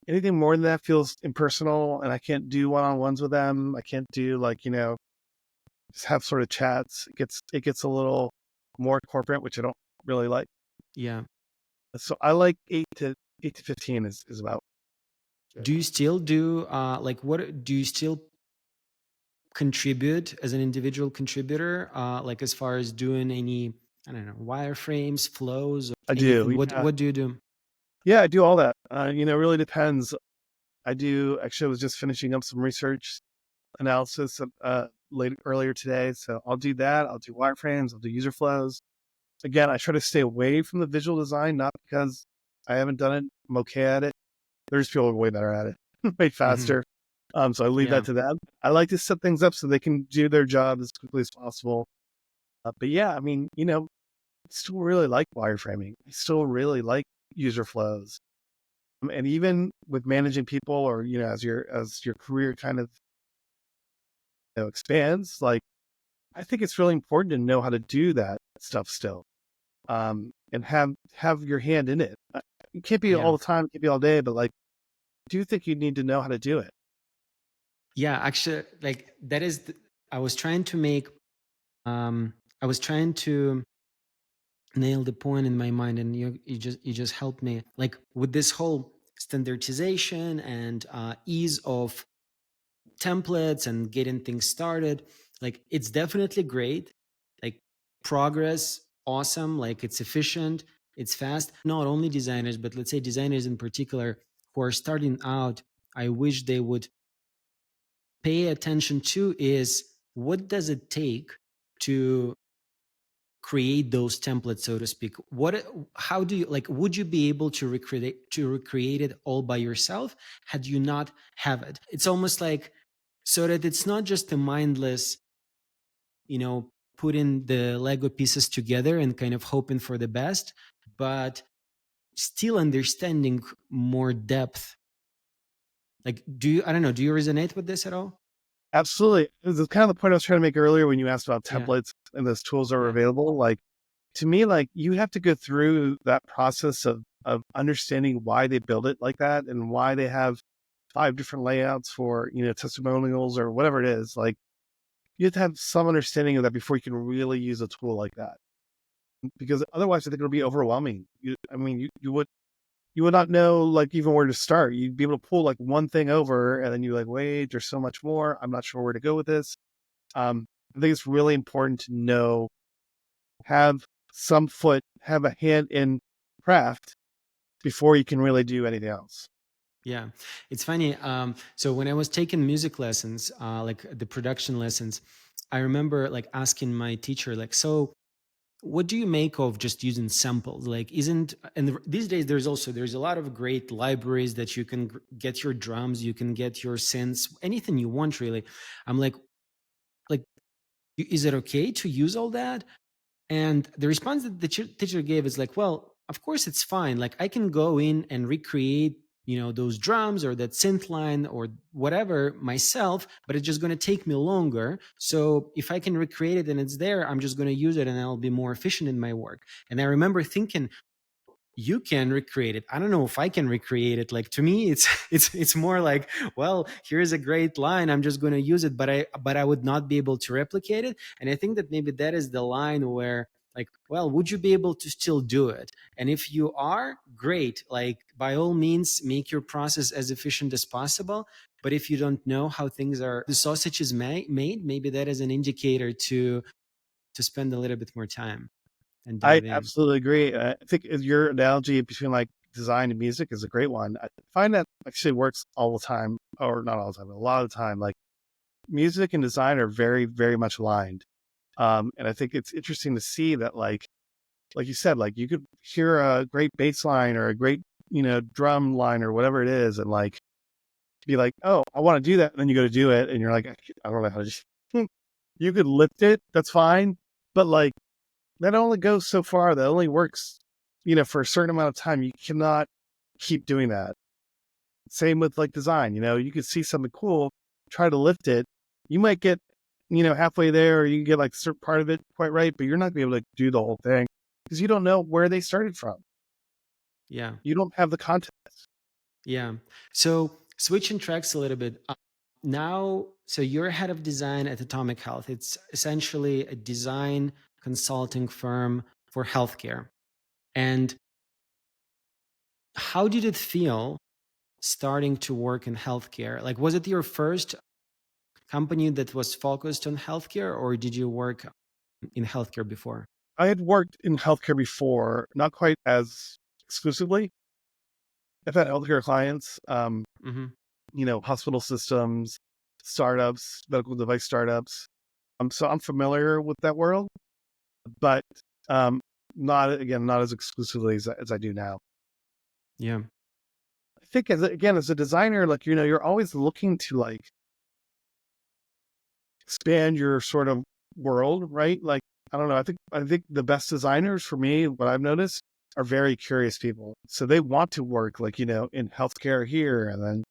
Anything more than that feels impersonal, and I can't do one-on-ones with them. I can't do like, just have sort of chats. It gets a little more corporate, which I don't really like. Yeah. So I like 8 to 15 is about good. Do you still do like what do you still contribute as an individual contributor? Like as far as doing any, I don't know, wireframes, flows, or I do. anything. Yeah. What do you do? Yeah, I do all that. It really depends. Actually, I was just finishing up some research analysis earlier today. So I'll do that. I'll do wireframes, I'll do user flows. Again, I try to stay away from the visual design, not because I haven't done it. I'm okay at it. There's people who are way better at it, way Hmm. faster. So I leave Yeah. that to them. I like to set things up so they can do their job as quickly as possible. But yeah, I mean, I still really like wireframing. I still really like user flows. And even with managing people, or as your career kind of expands, like I think it's really important to know how to do that stuff still, and have your hand in it. It can't be Yeah. all the time, it can't be all day, but like, I do think you need to know how to do it. Yeah. Actually, like that is, I was trying to make, I was trying to nail the point in my mind, and you just helped me. Like with this whole standardization and ease of templates and getting things started, like it's definitely great. Like progress, awesome. Like it's efficient, it's fast. Not only designers, but let's say designers in particular who are starting out, I wish they would pay attention to is what does it take to create those templates, so to speak. How do you, like, would you be able to recreate it all by yourself had you not have it? It's almost like, so that it's not just a mindless, putting the Lego pieces together and kind of hoping for the best, but still understanding more depth. Like, I don't know, do you resonate with this at all? Absolutely. This is kind of the point I was trying to make earlier when you asked about Yeah. templates and those tools are Yeah. available. Like, to me, like, you have to go through that process of understanding why they build it like that, and why they have 5 different layouts for, testimonials or whatever it is. Like, you have to have some understanding of that before you can really use a tool like that. Because otherwise, I think it'll be overwhelming. I mean, you would not know like even where to start. You'd be able to pull like one thing over, and then you're like, wait, there's so much more. I'm not sure where to go with this. I think it's really important to know, have have a hand in craft before you can really do anything else. Yeah, it's funny. So when I was taking music lessons, like the production lessons, I remember like asking my teacher, like, so what do you make of just using samples? Like, isn't, and these days there's a lot of great libraries that you can get your drums, you can get your synths, anything you want really. I'm like, is it okay to use all that? And the response that the teacher gave is like, well, of course it's fine. Like I can go in and recreate, those drums or that synth line or whatever myself, but it's just going to take me longer. So if I can recreate it and it's there, I'm just going to use it and I'll be more efficient in my work. And I remember thinking, you can recreate it. I don't know if I can recreate it. Like to me, it's it's more like, well, here's a great line. I'm just going to use it, but I would not be able to replicate it. And I think that maybe that is the line where, like, well, would you be able to still do it? And if you are, great. Like by all means, make your process as efficient as possible. But if you don't know how things are, the sausage is made, maybe that is an indicator to spend a little bit more time and I dive in. absolutely agree. I think your analogy between like design and music is a great one. I find that actually works all the time, or not all the time, but a lot of the time. Like, music and design are very, very much aligned. And I think it's interesting to see that, like you said, like you could hear a great bass line or a great, drum line or whatever it is, and like be like, oh, I want to do that. And then you go to do it, and you're like, I don't know how to just, you could lift it. That's fine. But like, that only goes so far. That only works, for a certain amount of time. You cannot keep doing that. Same with like design, you could see something cool, try to lift it. You might get halfway there, or you can get like a certain part of it quite right, but you're not gonna be able to do the whole thing because you don't know where they started from. Yeah. You don't have the context. Yeah. So switching tracks a little bit. Now, so you're head of design at Atomic Health. It's essentially a design consulting firm for healthcare. And how did it feel starting to work in healthcare? Like, was it your first company that was focused on healthcare, or did you work in healthcare before? I had worked in healthcare before, not quite as exclusively. I've had healthcare clients, Hmm. hospital systems, startups, medical device startups. So I'm familiar with that world, but um, not as exclusively as I do now. Yeah. I think as a designer, like, you're always looking to like expand your sort of world, right? Like, I don't know. I think the best designers for me, what I've noticed, are very curious people. So they want to work like, in healthcare here and then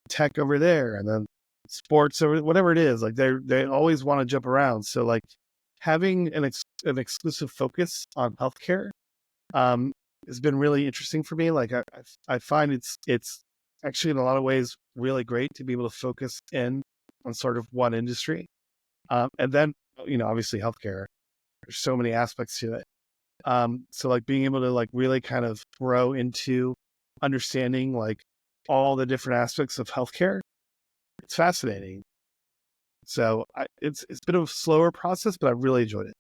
tech over there and then sports over whatever it is. Like they always want to jump around. So like having an exclusive focus on healthcare um has been really interesting for me. Like I find it's actually in a lot of ways really great to be able to focus in on sort of one industry. And then, obviously healthcare, there's so many aspects to it. So like being able to like really kind of grow into understanding like all the different aspects of healthcare, it's fascinating. So it's been a slower process, but I really enjoyed it.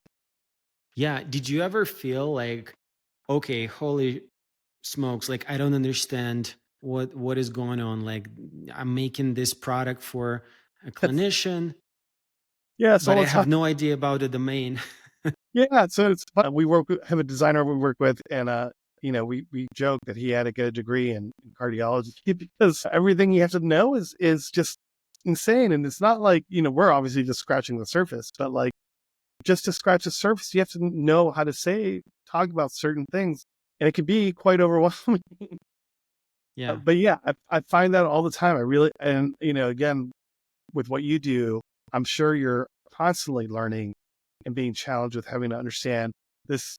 Yeah. Did you ever feel like, okay, holy smokes, like I don't understand what is going on. Like I'm making this product for a clinician, Yes, but all I the time. have no idea about the domain. Yeah, so it's fun. Have a designer we work with, and we joke that he had to get a degree in cardiology because everything you have to know is just insane. And it's not like, we're obviously just scratching the surface, but like just to scratch the surface, you have to know how to talk about certain things, and it can be quite overwhelming. Yeah. But yeah, I find that all the time. I really, and again, with what you do, I'm sure you're constantly learning and being challenged with having to understand this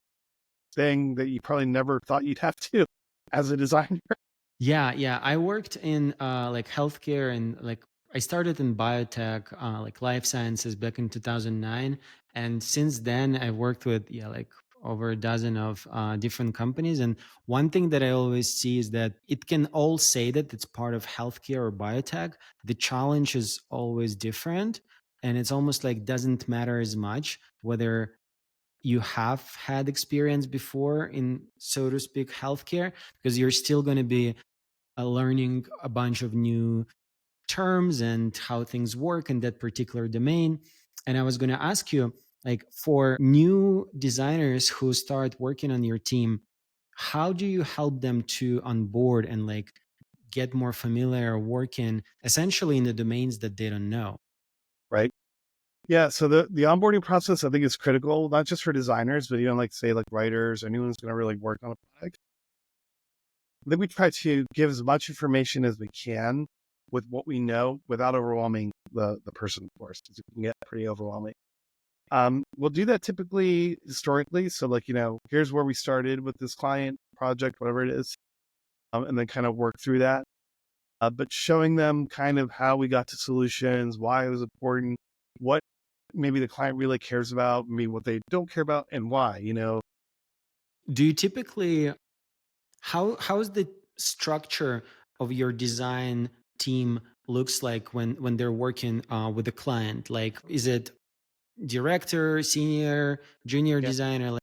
thing that you probably never thought you'd have to as a designer. Yeah, yeah. I worked in like healthcare and like I started in biotech, like life sciences back in 2009, and since then I've worked with like over a dozen of different companies. And one thing that I always see is that it can all say that it's part of healthcare or biotech. The challenge is always different, and it's almost like doesn't matter as much whether you have had experience before in, so to speak, healthcare, because you're still going to be learning a bunch of new terms and how things work in that particular domain. And I was going to ask you, like, for new designers who start working on your team, how do you help them to onboard and like get more familiar working essentially in the domains that they don't know? Right. Yeah. So the onboarding process, I think, is critical, not just for designers, but like say like writers, anyone who's going to really work on a product. Then we try to give as much information as we can with what we know without overwhelming the person, of course, because it can get pretty overwhelming. We'll do that typically historically. So like, here's where we started with this client project, whatever it is, and then kind of work through that. But showing them kind of how we got to solutions, why it was important, what maybe the client really cares about, maybe what they don't care about, and why. Do you typically, how is the structure of your design team looks like when they're working with the client? Like, is it director, senior, junior Yeah. designer? Like,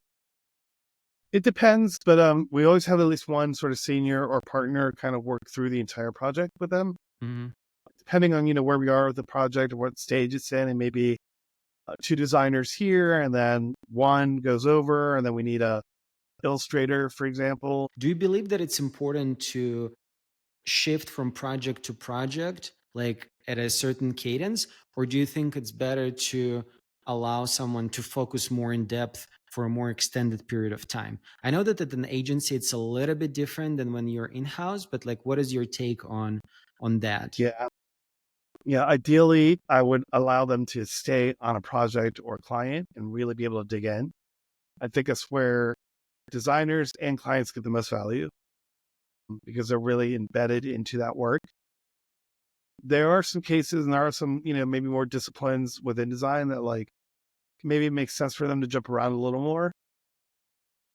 It depends, but we always have at least one sort of senior or partner kind of work through the entire project with them, mhm. depending on where we are with the project or what stage it's in, and maybe two designers here, and then one goes over, and then we need a illustrator, for example. Do you believe that it's important to shift from project to project, like at a certain cadence? Or do you think it's better to allow someone to focus more in depth for a more extended period of time? I know that at an agency, it's a little bit different than when you're in house, but like, what is your take on that? Yeah. Yeah, ideally, I would allow them to stay on a project or client and really be able to dig in. I think that's where designers and clients get the most value because they're really embedded into that work. There are some cases and there are some, maybe more disciplines within design that like maybe it makes sense for them to jump around a little more.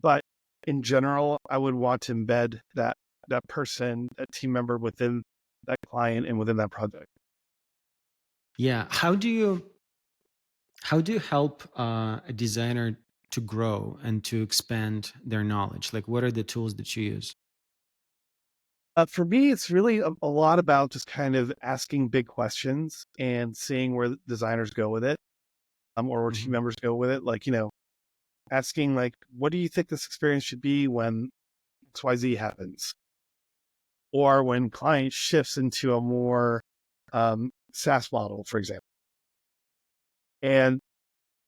But in general, I would want to embed that person, that team member within that client and within that project. Yeah. How do you help a designer to grow and to expand their knowledge? Like, what are the tools that you use? For me, it's really a lot about just kind of asking big questions and seeing where the designers go with it, or where team Hmm. members go with it. Like, asking like, what do you think this experience should be when XYZ happens? Or when client shifts into a more SaaS model, for example. And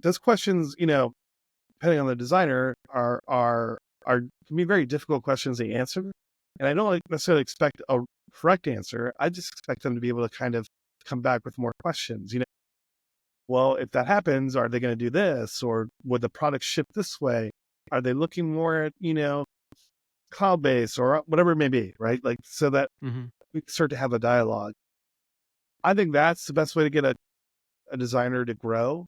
those questions, depending on the designer, are can be very difficult questions to answer. And I don't like necessarily expect a correct answer. I just expect them to be able to kind of come back with more questions. Well, if that happens, are they going to do this, or would the product ship this way? Are they looking more at cloud based or whatever it may be, right? Like so that Hmm. we can start to have a dialogue. I think that's the best way to get a designer to grow.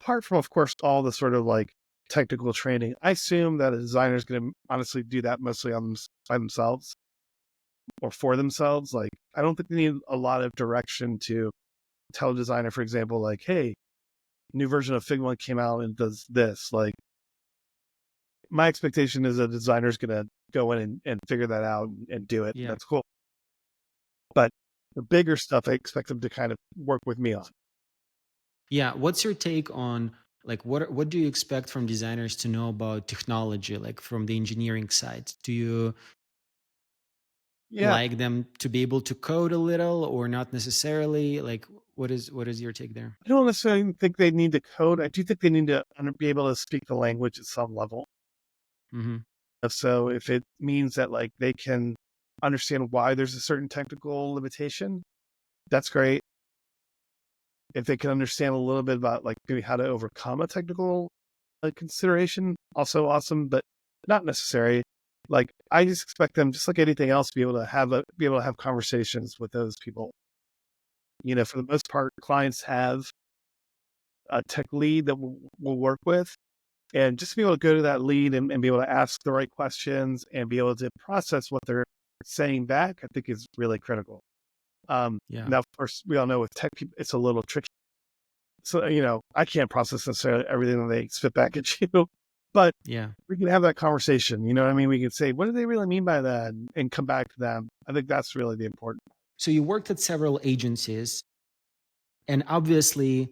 Apart from, of course, all the sort of like technical training, I assume that a designer is going to honestly do that mostly by themselves or for themselves. Like, I don't think they need a lot of direction to tell a designer, for example, like, hey, new version of Figma came out and does this. Like, my expectation is a designer is going to go in and figure that out and do it. And Yeah. that's cool. But the bigger stuff, I expect them to kind of work with me on. Yeah. What's your take on like what do you expect from designers to know about technology, like from the engineering side? Do you Yeah. like them to be able to code a little or not necessarily? Like what is your take there? I don't necessarily think they need to code. I do think they need to be able to speak the language at some level. Hmm. So if it means that like they can understand why there's a certain technical limitation, that's great. If they can understand a little bit about like maybe how to overcome a technical consideration, also awesome, but not necessary. Like I just expect them, just like anything else, to be able to have conversations with those people. For the most part, clients have a tech lead that we'll work with. And just to be able to go to that lead and be able to ask the right questions and be able to process what they're saying back, I think is really critical. Yeah. Now, of course, we all know with tech people, it's a little tricky. So, I can't process necessarily everything that they spit back at you, but Yeah. we can have that conversation. You know what I mean? We can say, what do they really mean by that? And come back to them. I think that's really the important. So you worked at several agencies, and obviously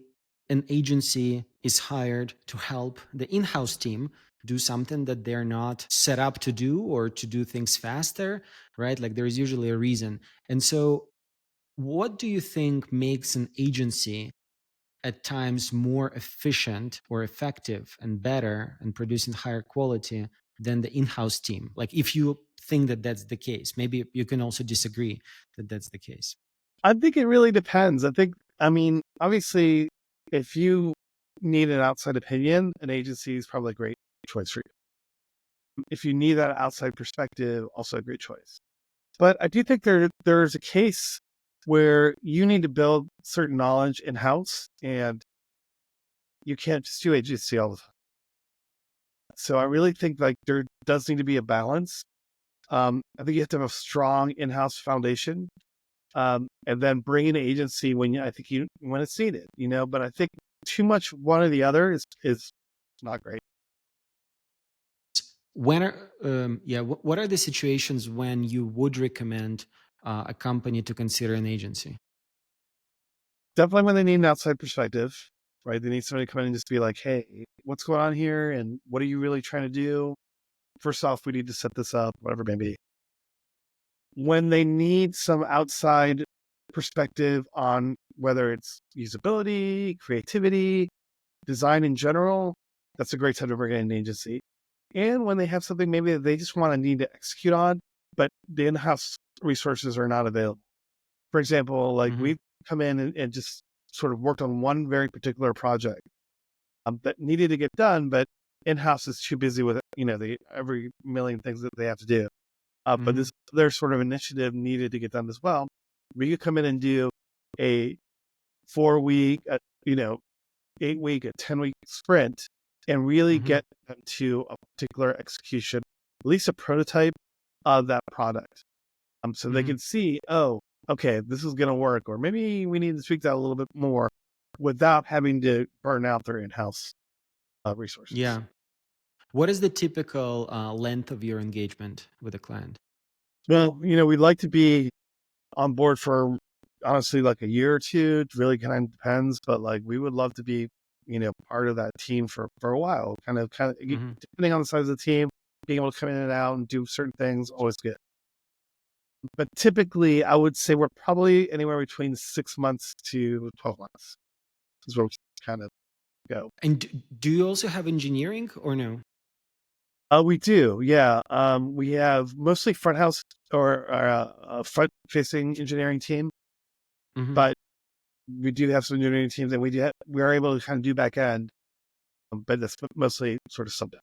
an agency is hired to help the in-house team do something that they're not set up to do or to do things faster, right? Like there's usually a reason. And so what do you think makes an agency at times more efficient or effective and better and producing higher quality than the in-house team? Like if you think that that's the case, maybe you can also disagree that that's the case. I think it really depends. I mean, obviously, if you need an outside opinion, an agency is probably a great choice for you. If you need that outside perspective, also a great choice. But I do think there's a case where you need to build certain knowledge in house, and you can't just do agency all the time. So I really think like there does need to be a balance. I think you have to have a strong in-house foundation, and then bring in an agency I think when it's needed. But I think too much one or the other is not great. When are what are the situations when you would recommend a company to consider an agency? Definitely when they need an outside perspective, right? They need somebody to come in and just be like, hey, what's going on here? And what are you really trying to do? First off, we need to set this up, whatever it may be. When they need some outside perspective on whether it's usability, creativity, design in general, that's a great time to bring in an agency. And when they have something maybe that they just want to need to execute on, but the in-house resources are not available. For example, like Hmm. come in and just sort of worked on one very particular project that needed to get done, but in-house is too busy with, the every million things that they have to do. But Hmm. this their sort of initiative needed to get done as well. We could come in and do a 4 week, 8 week, a 10-week sprint and really Hmm. get them to a particular execution, at least a prototype of that product. So they Hmm. can see, oh, okay, this is going to work, or maybe we need to tweak that a little bit more without having to burn out their in-house resources. Yeah. What is the typical length of your engagement with a client? Well, we'd like to be on board for honestly like a year or two. It really kind of depends, but like we would love to be, part of that team for a while. Kind of Hmm. depending on the size of the team, being able to come in and out and do certain things always good. But typically, I would say we're probably anywhere between 6 months to 12 months is where we kind of go. And do you also have engineering or no? We do, yeah. We have mostly front house or a front facing engineering team, Hmm. but we do have some engineering teams, and we are able to kind of do back end, but that's mostly sort of sub dev.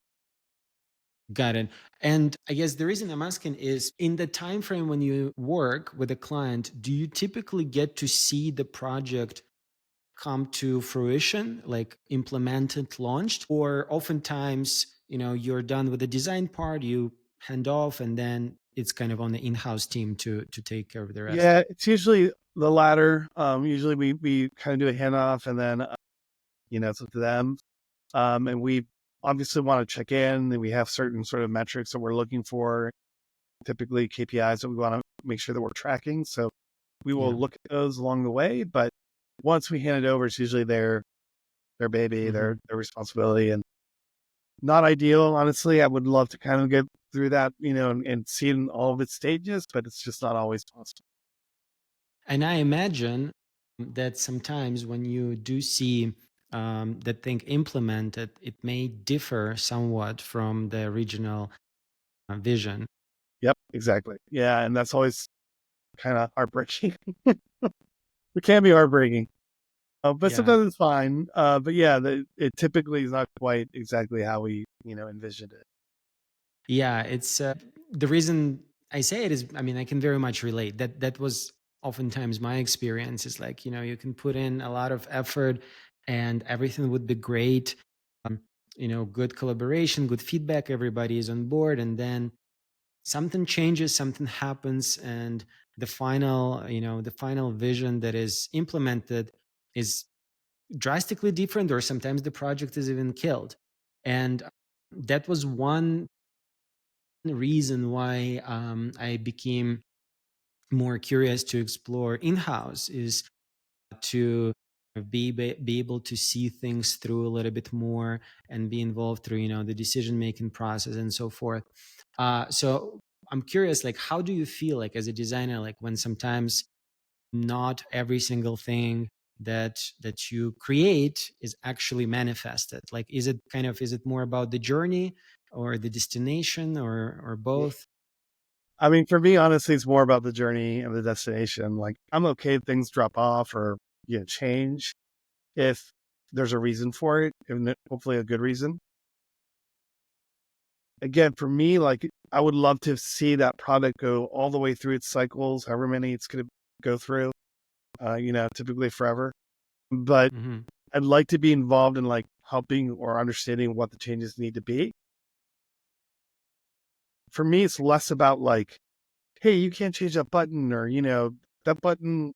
Got it. And I guess the reason I'm asking is in the time frame when you work with a client, do you typically get to see the project come to fruition, like implemented, launched, or oftentimes, you're done with the design part, you hand off, and then it's kind of on the in-house team to take care of the rest. Yeah, it's usually the latter. Usually we kind of do a handoff, and then it's up to them. And we obviously want to check in, and we have certain sort of metrics that we're looking for, typically KPIs that we want to make sure that we're tracking. So we will Yeah. look at those along the way. But once we hand it over, it's usually their baby, Hmm. their responsibility, and not ideal. Honestly, I would love to kind of get through that, and see it in all of its stages, but it's just not always possible. And I imagine that sometimes when you do see that thing implemented, it may differ somewhat from the original vision. Yep, exactly. Yeah, and that's always kind of heartbreaking. It can be heartbreaking, but Yeah. sometimes it's fine. But yeah, it typically is not quite exactly how we, envisioned it. Yeah, it's the reason I say it is, I mean, I can very much relate. That was oftentimes my experience. Is like, you can put in a lot of effort and everything would be great. Um, good collaboration, good feedback, everybody is on board, and then something changes, something happens, and the final vision that is implemented is drastically different, or sometimes the project is even killed. And that was one reason why I became more curious to explore in-house, is to be able to see things through a little bit more and be involved through the decision making process and so forth. So I'm curious, like, how do you feel like as a designer, like when sometimes not every single thing that you create is actually manifested? Like, is it more about the journey or the destination, or Yeah. both? I mean, for me, honestly, it's more about the journey and the destination. Like, I'm okay if things drop off or change if there's a reason for it, and hopefully a good reason. Again, for me, like I would love to see that product go all the way through its cycles, however many it's going to go through. Typically forever. But Hmm. I'd like to be involved in like helping or understanding what the changes need to be. For me, it's less about like, hey, you can't change that button, or that button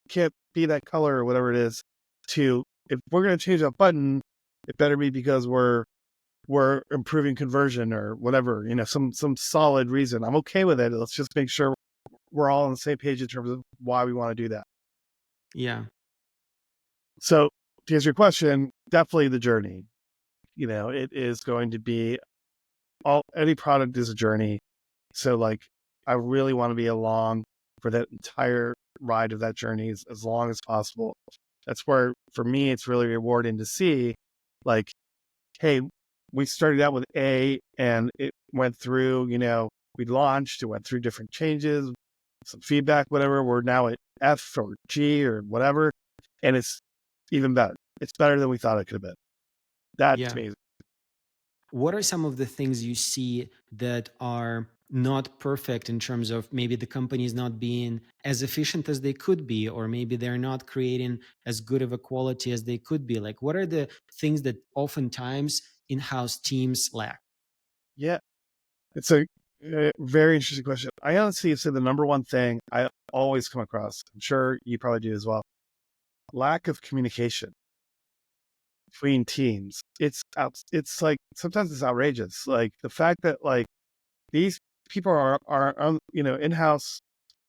can't be that color or whatever it is. To if we're going to change that button, it better be because we're improving conversion or whatever. Some solid reason. I'm okay with it. Let's just make sure we're all on the same page in terms of why we want to do that. Yeah. So to answer your question, definitely the journey. It is going to be any product is a journey. So like I really want to be along for that entire ride of that journey as long as possible. That's where for me it's really rewarding to see like, hey, we started out with A and it went through, we launched, it went through different changes. some feedback, whatever. We're now at F or G or whatever. And it's even better. It's better than we thought it could have been. That to Yeah. me is, What are some of the things you see that are not perfect in terms of maybe the company is not being as efficient as they could be, or maybe they're not creating as good of a quality as they could be? Like, what are the things that oftentimes in-house teams lack? yeah, it's a very interesting question. I honestly say the number one thing I always come across, I'm sure you probably do as well, lack of communication between teams. It's like sometimes it's outrageous. Like the fact that like these people are on, in-house,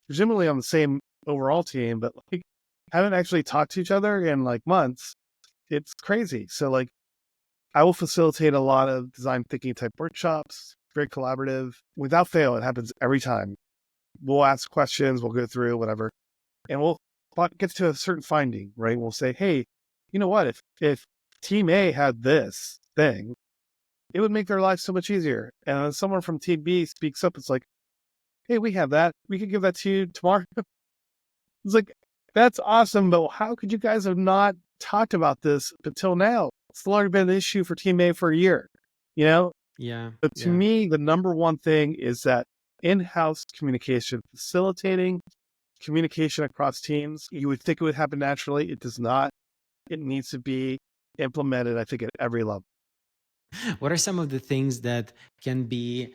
presumably on the same overall team, but like haven't actually talked to each other in like months. It's crazy. So like I will facilitate a lot of design thinking type workshops, very collaborative. Without fail, it happens every time. We'll ask questions, we'll go through whatever, and we'll get to a certain finding, right? We'll say, hey, you know what? If team A had this thing, it would make their lives so much easier. And then someone from team B speaks up, it's like, hey, we have that. We could give that to you tomorrow. It's like, that's awesome, but how could you guys have not talked about this until now? It's already been an issue for team A for a year, you know? Yeah, But to yeah. me, the number one thing is that in-house communication, facilitating communication across teams. You would think it would happen naturally. It does not. It needs to be implemented, I think, at every level. What are some of the things that can be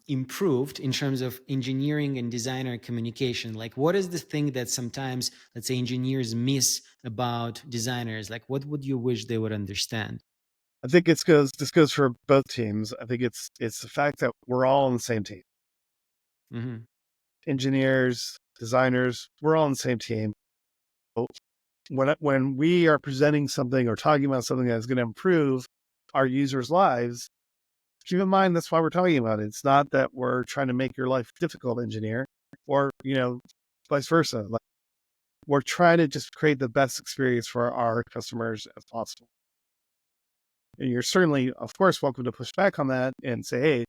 improved in terms of engineering and designer communication? Like, what is the thing that sometimes, let's say, engineers miss about designers? Like, what would you wish they would understand? I think this goes for both teams. I think it's the fact that we're all on the same team. Hmm. Engineers, designers, we're all on the same team. When we are presenting something or talking about something that's going to improve our users' lives, keep in mind that's why we're talking about it. It's not that we're trying to make your life difficult, engineer, or vice versa. Like we're trying to just create the best experience for our customers as possible. And you're certainly, of course, welcome to push back on that and say, hey,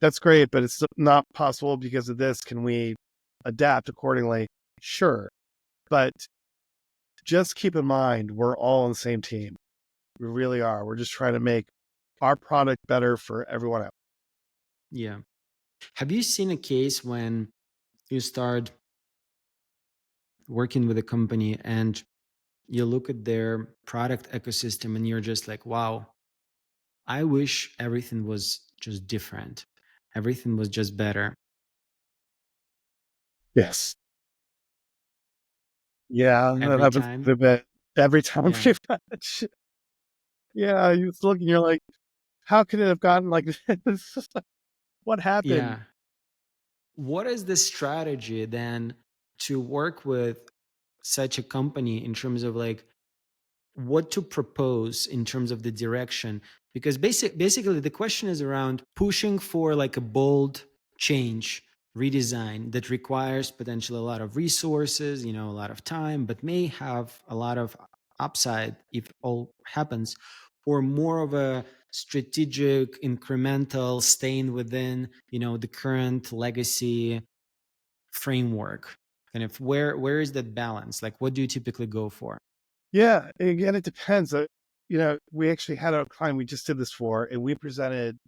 that's great, but it's not possible because of this. Can we adapt accordingly? Sure. But just keep in mind, we're all on the same team. We really are. We're just trying to make our product better for everyone else. Yeah. Have you seen a case when you start working with a company and you look at their product ecosystem and you're just like, wow, I wish everything was just different. Everything was just better Yes. Yeah, that every happens time. a bit every time Yeah. pretty much. Yeah, you look and you're like, how could it have gotten like this? What happened? Yeah. What is the strategy then to work with such a company in terms of like what to propose in terms of the direction? Because basically the question is around pushing for like a bold change, redesign that requires potentially a lot of resources, a lot of time, but may have a lot of upside if it all happens, or more of a strategic incremental staying within the current legacy framework. And if where is that balance? Like, what do you typically go for? Yeah, again, it depends. We actually had a client we just did this for, and we presented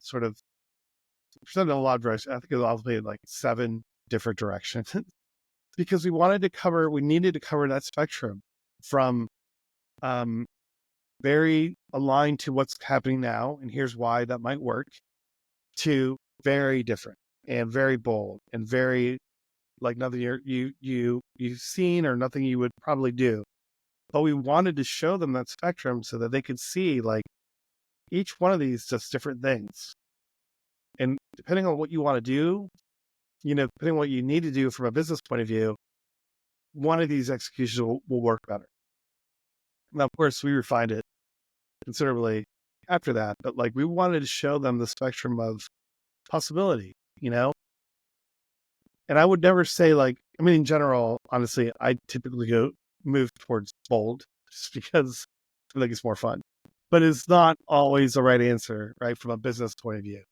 a lot of directions. I think it was ultimately like 7 different directions because we needed to cover that spectrum from um, very aligned to what's happening now, and here's why that might work, to very different and very bold and very like nothing you've seen or nothing you would probably do. But we wanted to show them that spectrum so that they could see like each one of these does different things. And depending on what you want to do, depending on what you need to do from a business point of view, one of these executions will work better. Now, of course, we refined it considerably after that, but like we wanted to show them the spectrum of possibility, you know? And I would never say like, I mean, in general, honestly, I typically move towards bold just because I think it's more fun, but it's not always the right answer, right? From a business point of view.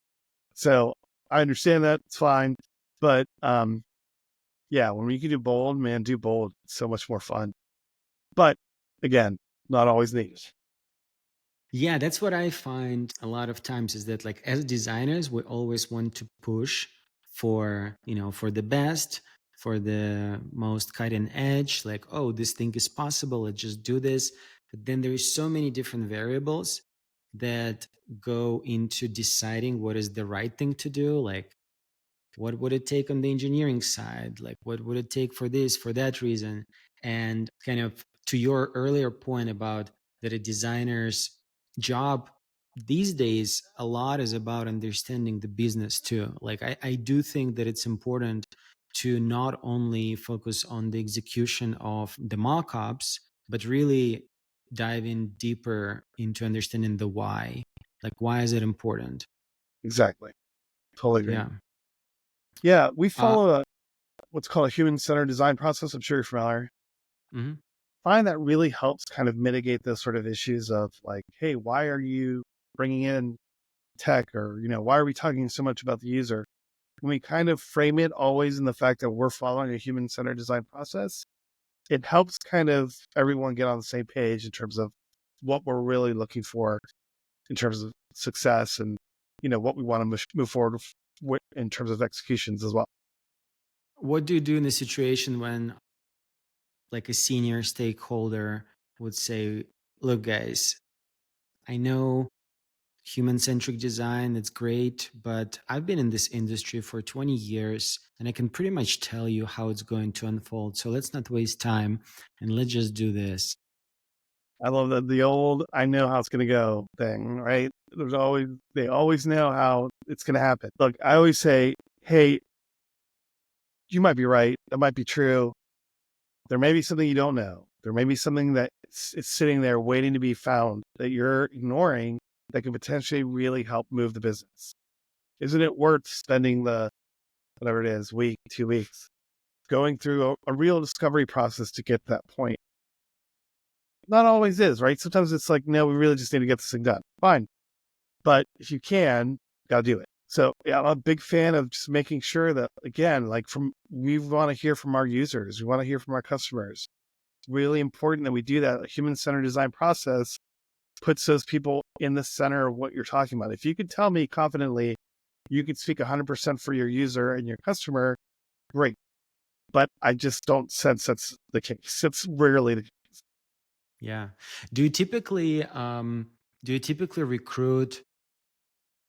So I understand that it's fine, but Yeah, when you can do bold, man, do bold. It's so much more fun. But again, not always needed. Yeah, that's what I find a lot of times is that like as designers, we always want to push for, for the best, for the most cutting edge, like, oh, this thing is possible, let's just do this. But then there is so many different variables that go into deciding what is the right thing to do. Like what would it take on the engineering side, like what would it take for this, for that reason. And kind of to your earlier point about that a designer's job these days, a lot is about understanding the business too. Like I do think that it's important to not only focus on the execution of the mock-ups, but really dive in deeper into understanding the why. Like why is it important? Exactly. Totally agree. Yeah. Yeah, we uh, follow what's called a human-centered design process. I'm sure you're familiar. mhm. Find that really helps kind of mitigate those sort of issues of like, hey, why are you bringing in tech, or why are we talking so much about the user? When we kind of frame it always in the fact that we're following a human-centered design process, it helps kind of everyone get on the same page in terms of what we're really looking for in terms of success, and what we want to move forward with in terms of executions as well. What do you do in a situation when like a senior stakeholder would say, look guys, I know human centric design, it's great, but I've been in this industry for 20 years and I can pretty much tell you how it's going to unfold. So let's not waste time and let's just do this. I love the old "I know how it's going to go" thing, right? They always know how it's going to happen. Look, I always say, hey, you might be right, that might be true. There may be something you don't know. There may be something that it's sitting there waiting to be found that you're ignoring that could potentially really help move the business. Isn't it worth spending the whatever it is, week, 2 weeks, going through a real discovery process to get to that point? Not always is, right? Sometimes it's like, no, we really just need to get this thing done. Fine. But if you can, gotta do it. So yeah, I'm a big fan of just making sure that, again, like we want to hear from our users. We want to hear from our customers. It's really important that we do that. A human-centered design process puts those people in the center of what you're talking about. If you could tell me confidently, you could speak 100% for your user and your customer, great. But I just don't sense that's the case. It's rarely the case. Yeah. Do you typically recruit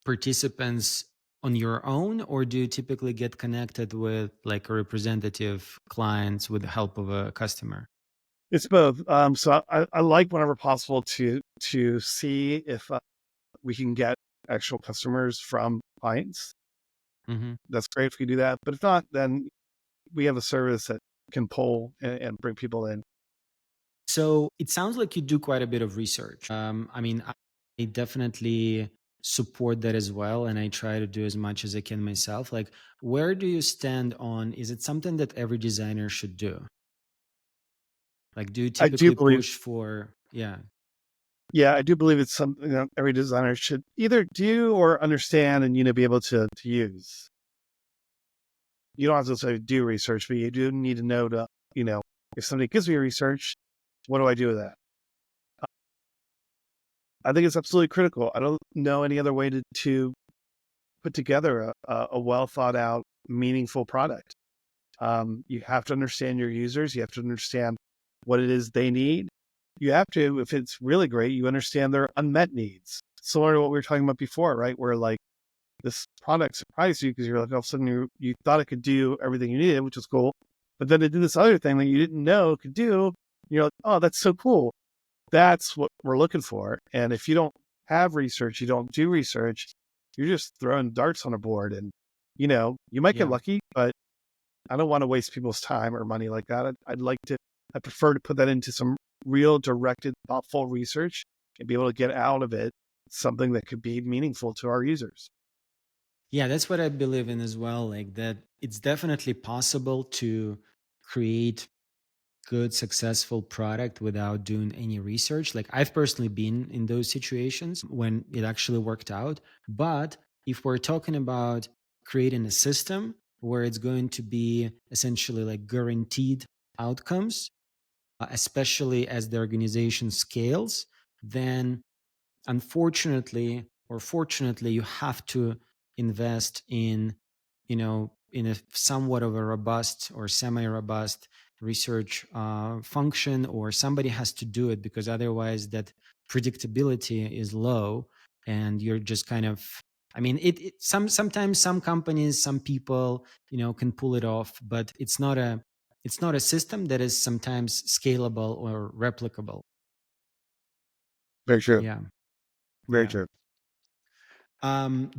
participants on your own, or do you typically get connected with like a representative clients with the help of a customer? It's both. So I like whenever possible to see if we can get actual customers from clients. Hmm. That's great if we do that. But if not, then we have a service that can pull and bring people in. So it sounds like you do quite a bit of research. I mean, I definitely support that as well. And I try to do as much as I can myself. Like, where do you stand on? Is it something that every designer should do? Like, do you I do typically believe, push for, yeah. yeah, I do believe it's something that every designer should either do or understand and be able to use. You don't have to say do research, but you do need to know to you know if somebody gives me research, what do I do with that? I think it's absolutely critical. I don't know any other way to put together a well thought out, meaningful product. You have to understand your users. You have to understand what it is they need. You have to, if it's really great, you understand their unmet needs. Similar to what we were talking about before, right? Where like this product surprised you because you're like, all of a sudden you thought it could do everything you needed, which was cool. But then it did this other thing that you didn't know it could do. And you're like, oh, that's so cool. That's what we're looking for. And if you don't have research, you don't do research, you're just throwing darts on a board, and you might get Yeah. lucky, but I don't want to waste people's time or money like that. I prefer to put that into some real directed, thoughtful research and be able to get out of it something that could be meaningful to our users. Yeah, that's what I believe in as well. Like, that it's definitely possible to create good successful product without doing any research. Like I've personally been in those situations when it actually worked out. But if we're talking about creating a system, where it's going to be essentially like guaranteed outcomes, especially as the organization scales, then unfortunately or fortunately you have to invest in, in a somewhat of a robust or semi-robust research function, or somebody has to do it, because otherwise that predictability is low, and you're just kind of, I mean, sometimes some companies, some people, can pull it off, but it's not a system that is sometimes scalable or replicable. Very true. Yeah. Very Yeah. true.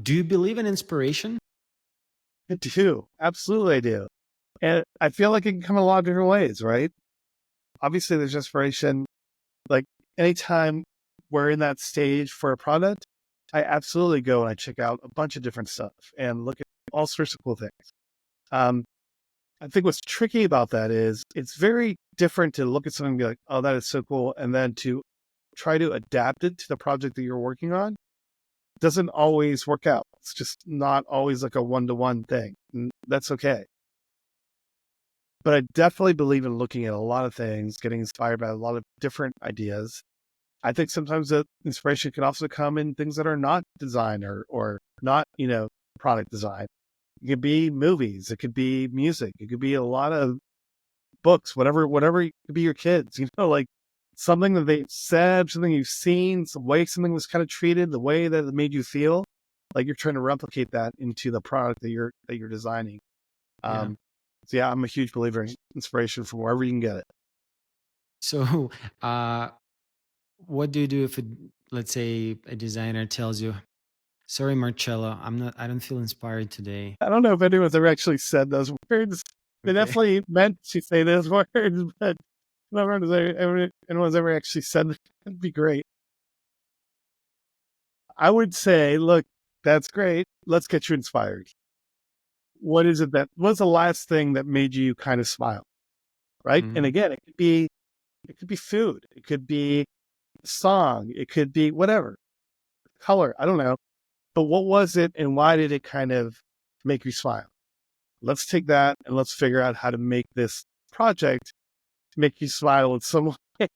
Do you believe in inspiration? I do. Absolutely, I do. And I feel like it can come in a lot of different ways, right? Obviously, there's inspiration. Like anytime we're in that stage for a product, I absolutely go and I check out a bunch of different stuff and look at all sorts of cool things. Um, I think what's tricky about that is it's very different to look at something and be like, oh, that is so cool. And then to try to adapt it to the project that you're working on doesn't always work out. It's just not always like a one-to-one thing. And that's okay. But I definitely believe in looking at a lot of things, getting inspired by a lot of different ideas. I think sometimes the inspiration can also come in things that are not design or not, product design. It could be movies, it could be music, it could be a lot of books, whatever it could be your kids, like something that they said, something you've seen, some way something was kind of treated, the way that it made you feel, like you're trying to replicate that into the product that you're designing. Yeah. Um, so yeah, I'm a huge believer in inspiration from wherever you can get it. So, uh, what do you do if, let's say, a designer tells you, "Sorry, Marcello, I don't feel inspired today." I don't know if anyone's ever actually said those words. They Okay. definitely meant to say those words, but anyone's ever actually said that. That'd be great. I would say, look, that's great. Let's get you inspired. What's the last thing that made you kind of smile? Right. And Hmm. again, it could be food. It could be a song. It could be whatever color. I don't know. But what was it and why did it kind of make you smile? Let's take that and let's figure out how to make this project to make you smile in some way.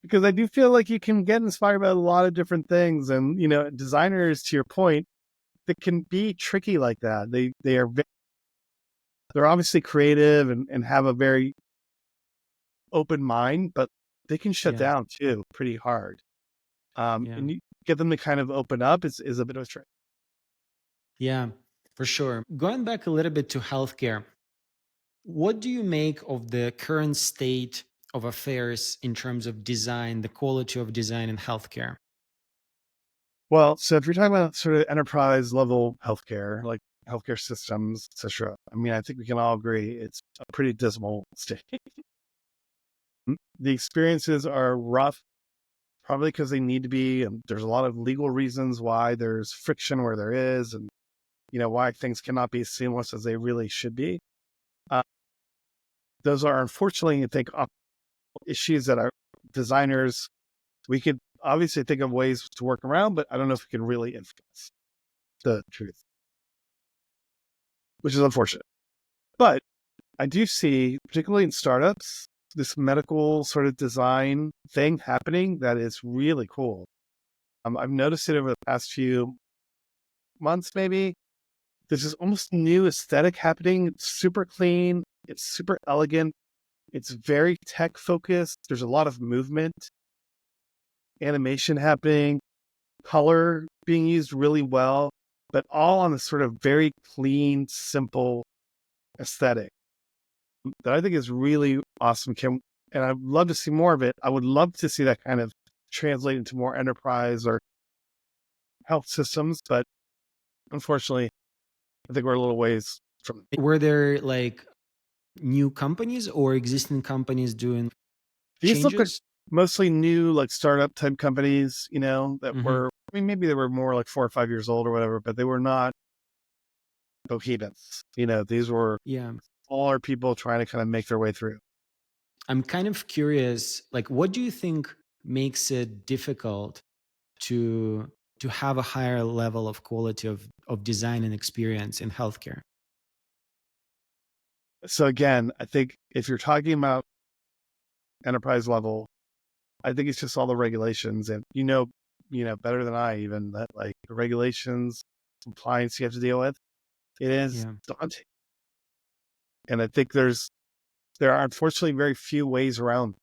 Because I do feel like you can get inspired by a lot of different things. And, designers, to your point, that can be tricky like that. They're obviously creative and have a very open mind, but they can shut Yeah. down too pretty hard. Yeah. And you get them to kind of open up is a bit of a trick. Yeah, for sure. Going back a little bit to healthcare, what do you make of the current state of affairs in terms of design, the quality of design in healthcare? Well, so if you're talking about sort of enterprise level healthcare, like healthcare systems, etc., I mean, I think we can all agree it's a pretty dismal state. The experiences are rough, probably because they need to be. And there's a lot of legal reasons why there's friction where there is, and why things cannot be as seamless as they really should be. Uh, those are unfortunately, I think, issues that our designers we could obviously think of ways to work around, but I don't know if we can really influence the truth, which is unfortunate. But I do see, particularly in startups, this medical sort of design thing happening that is really cool. I've noticed it over the past few months, maybe. There's this almost new aesthetic happening. It's super clean. It's super elegant. It's very tech focused. There's a lot of movement, animation happening, color being used really well, but all on a sort of very clean, simple aesthetic that I think is really awesome. And I'd love to see more of it. I would love to see that kind of translate into more enterprise or health systems, but unfortunately, I think we're a little ways from Were there like new companies or existing companies doing these. Look like changes? mostly new, like startup type companies, that Hmm. were, I mean, maybe they were more like 4 or 5 years old or whatever, but they were not bohemians. These were Yeah. smaller people trying to kind of make their way through. I'm kind of curious, like, what do you think makes it difficult to to have a higher level of quality of design and experience in healthcare? So again, I think if you're talking about enterprise level, I think it's just all the regulations, and better than I even that like the regulations, compliance you have to deal with. It is Yeah. daunting, and I think there are unfortunately very few ways around.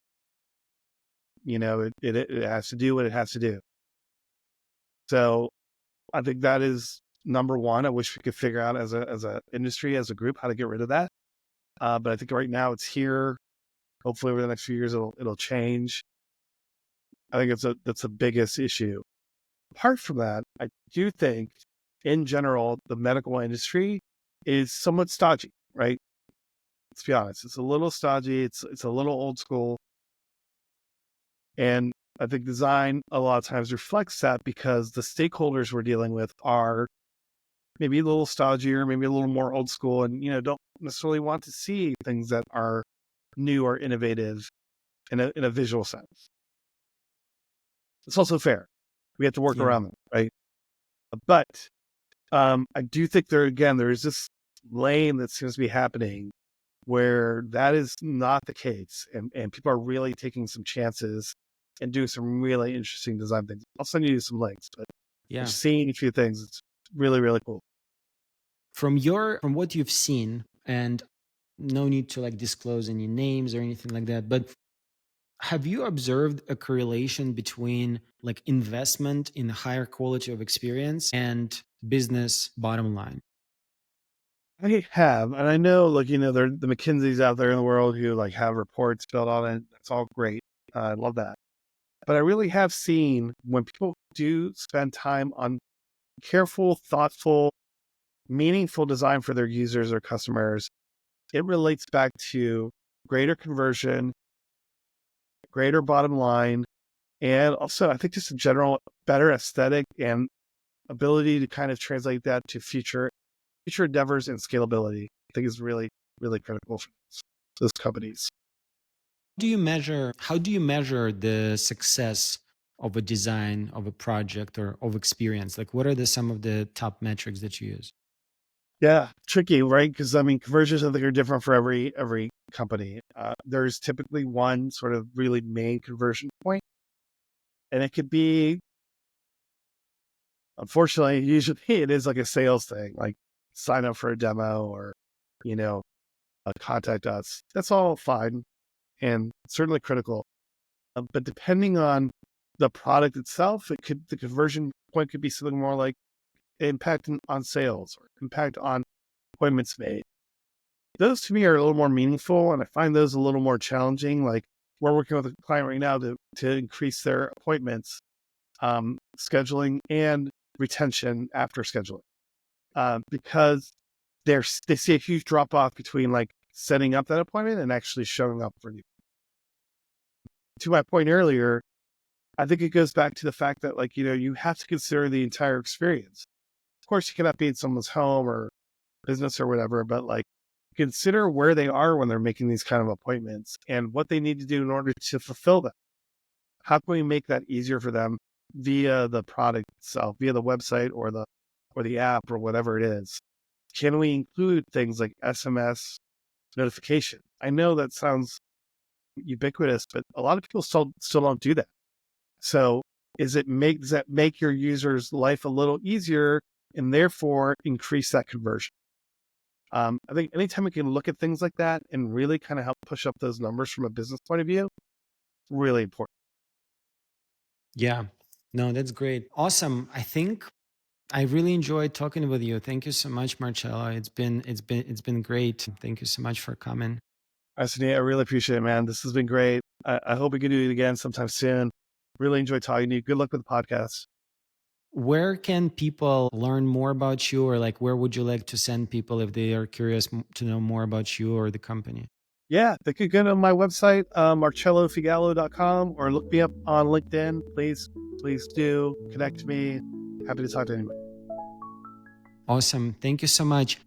It has to do what it has to do. So I think that is number one. I wish we could figure out as a industry, as a group, how to get rid of that. But I think right now it's here. Hopefully over the next few years it'll change. I think that's the biggest issue. Apart from that, I do think in general the medical industry is somewhat stodgy, right? Let's be honest. It's a little stodgy, it's a little old school. And I think design a lot of times reflects that because the stakeholders we're dealing with are maybe a little stodgier, maybe a little more old school, and don't necessarily want to see things that are new or innovative in a visual sense. It's also fair. We have to work Yeah. around them, right? But I do think there is this lane that seems to be happening where that is not the case, and people are really taking some chances and doing some really interesting design things. I'll send you some links, but I've Yeah. seen a few things. It's really, really cool. From what you've seen, and no need to like disclose any names or anything like that, but have you observed a correlation between like investment in higher quality of experience and business bottom line? I have, and I know, like, there the McKinseys out there in the world who like have reports built on it. That's all great. I love that. But I really have seen when people do spend time on careful, thoughtful, meaningful design for their users or customers, it relates back to greater conversion, greater bottom line, and also I think just a general better aesthetic and ability to kind of translate that to future endeavors and scalability. I think is really, really critical for those companies. How do you measure the success of a design of a project or of experience? Like what are some of the top metrics that you use? Yeah, tricky, right? Because I mean, conversions I think are different for every company. There's typically one sort of really main conversion point, and it could be, unfortunately, usually it is like a sales thing, like sign up for a demo or you know contact us. That's all fine and certainly critical. But depending on the product itself, the conversion point could be something more like impact on sales or impact on appointments made. Those to me are a little more meaningful, and I find those a little more challenging. Like we're working with a client right now to increase their appointments, scheduling and retention after scheduling, because they see a huge drop off between like setting up that appointment and actually showing up for you. To my point earlier, I think it goes back to the fact that like you have to consider the entire experience. Of course, you cannot be in someone's home or business or whatever, but like consider where they are when they're making these kind of appointments and what they need to do in order to fulfill them. How can we make that easier for them via the product itself, via the website or the app or whatever it is? Can we include things like SMS notification? I know that sounds ubiquitous, but a lot of people still don't do that. So does that make your user's life a little easier and therefore increase that conversion? I think anytime we can look at things like that and really kind of help push up those numbers from a business point of view, really important. Yeah. No, that's great. Awesome. I think I really enjoyed talking with you. Thank you so much, Marcello. It's been great. Thank you so much for coming. Anthony, I really appreciate it, man. This has been great. I hope we can do it again sometime soon. Really enjoyed talking to you. Good luck with the podcast. Where can people learn more about you, or like where would you like to send people if they are curious to know more about you or the company? Yeah, they could go to my website, marcellofigallo.com, or look me up on LinkedIn. Please do connect me. Happy to talk to anyone. Awesome. Thank you so much.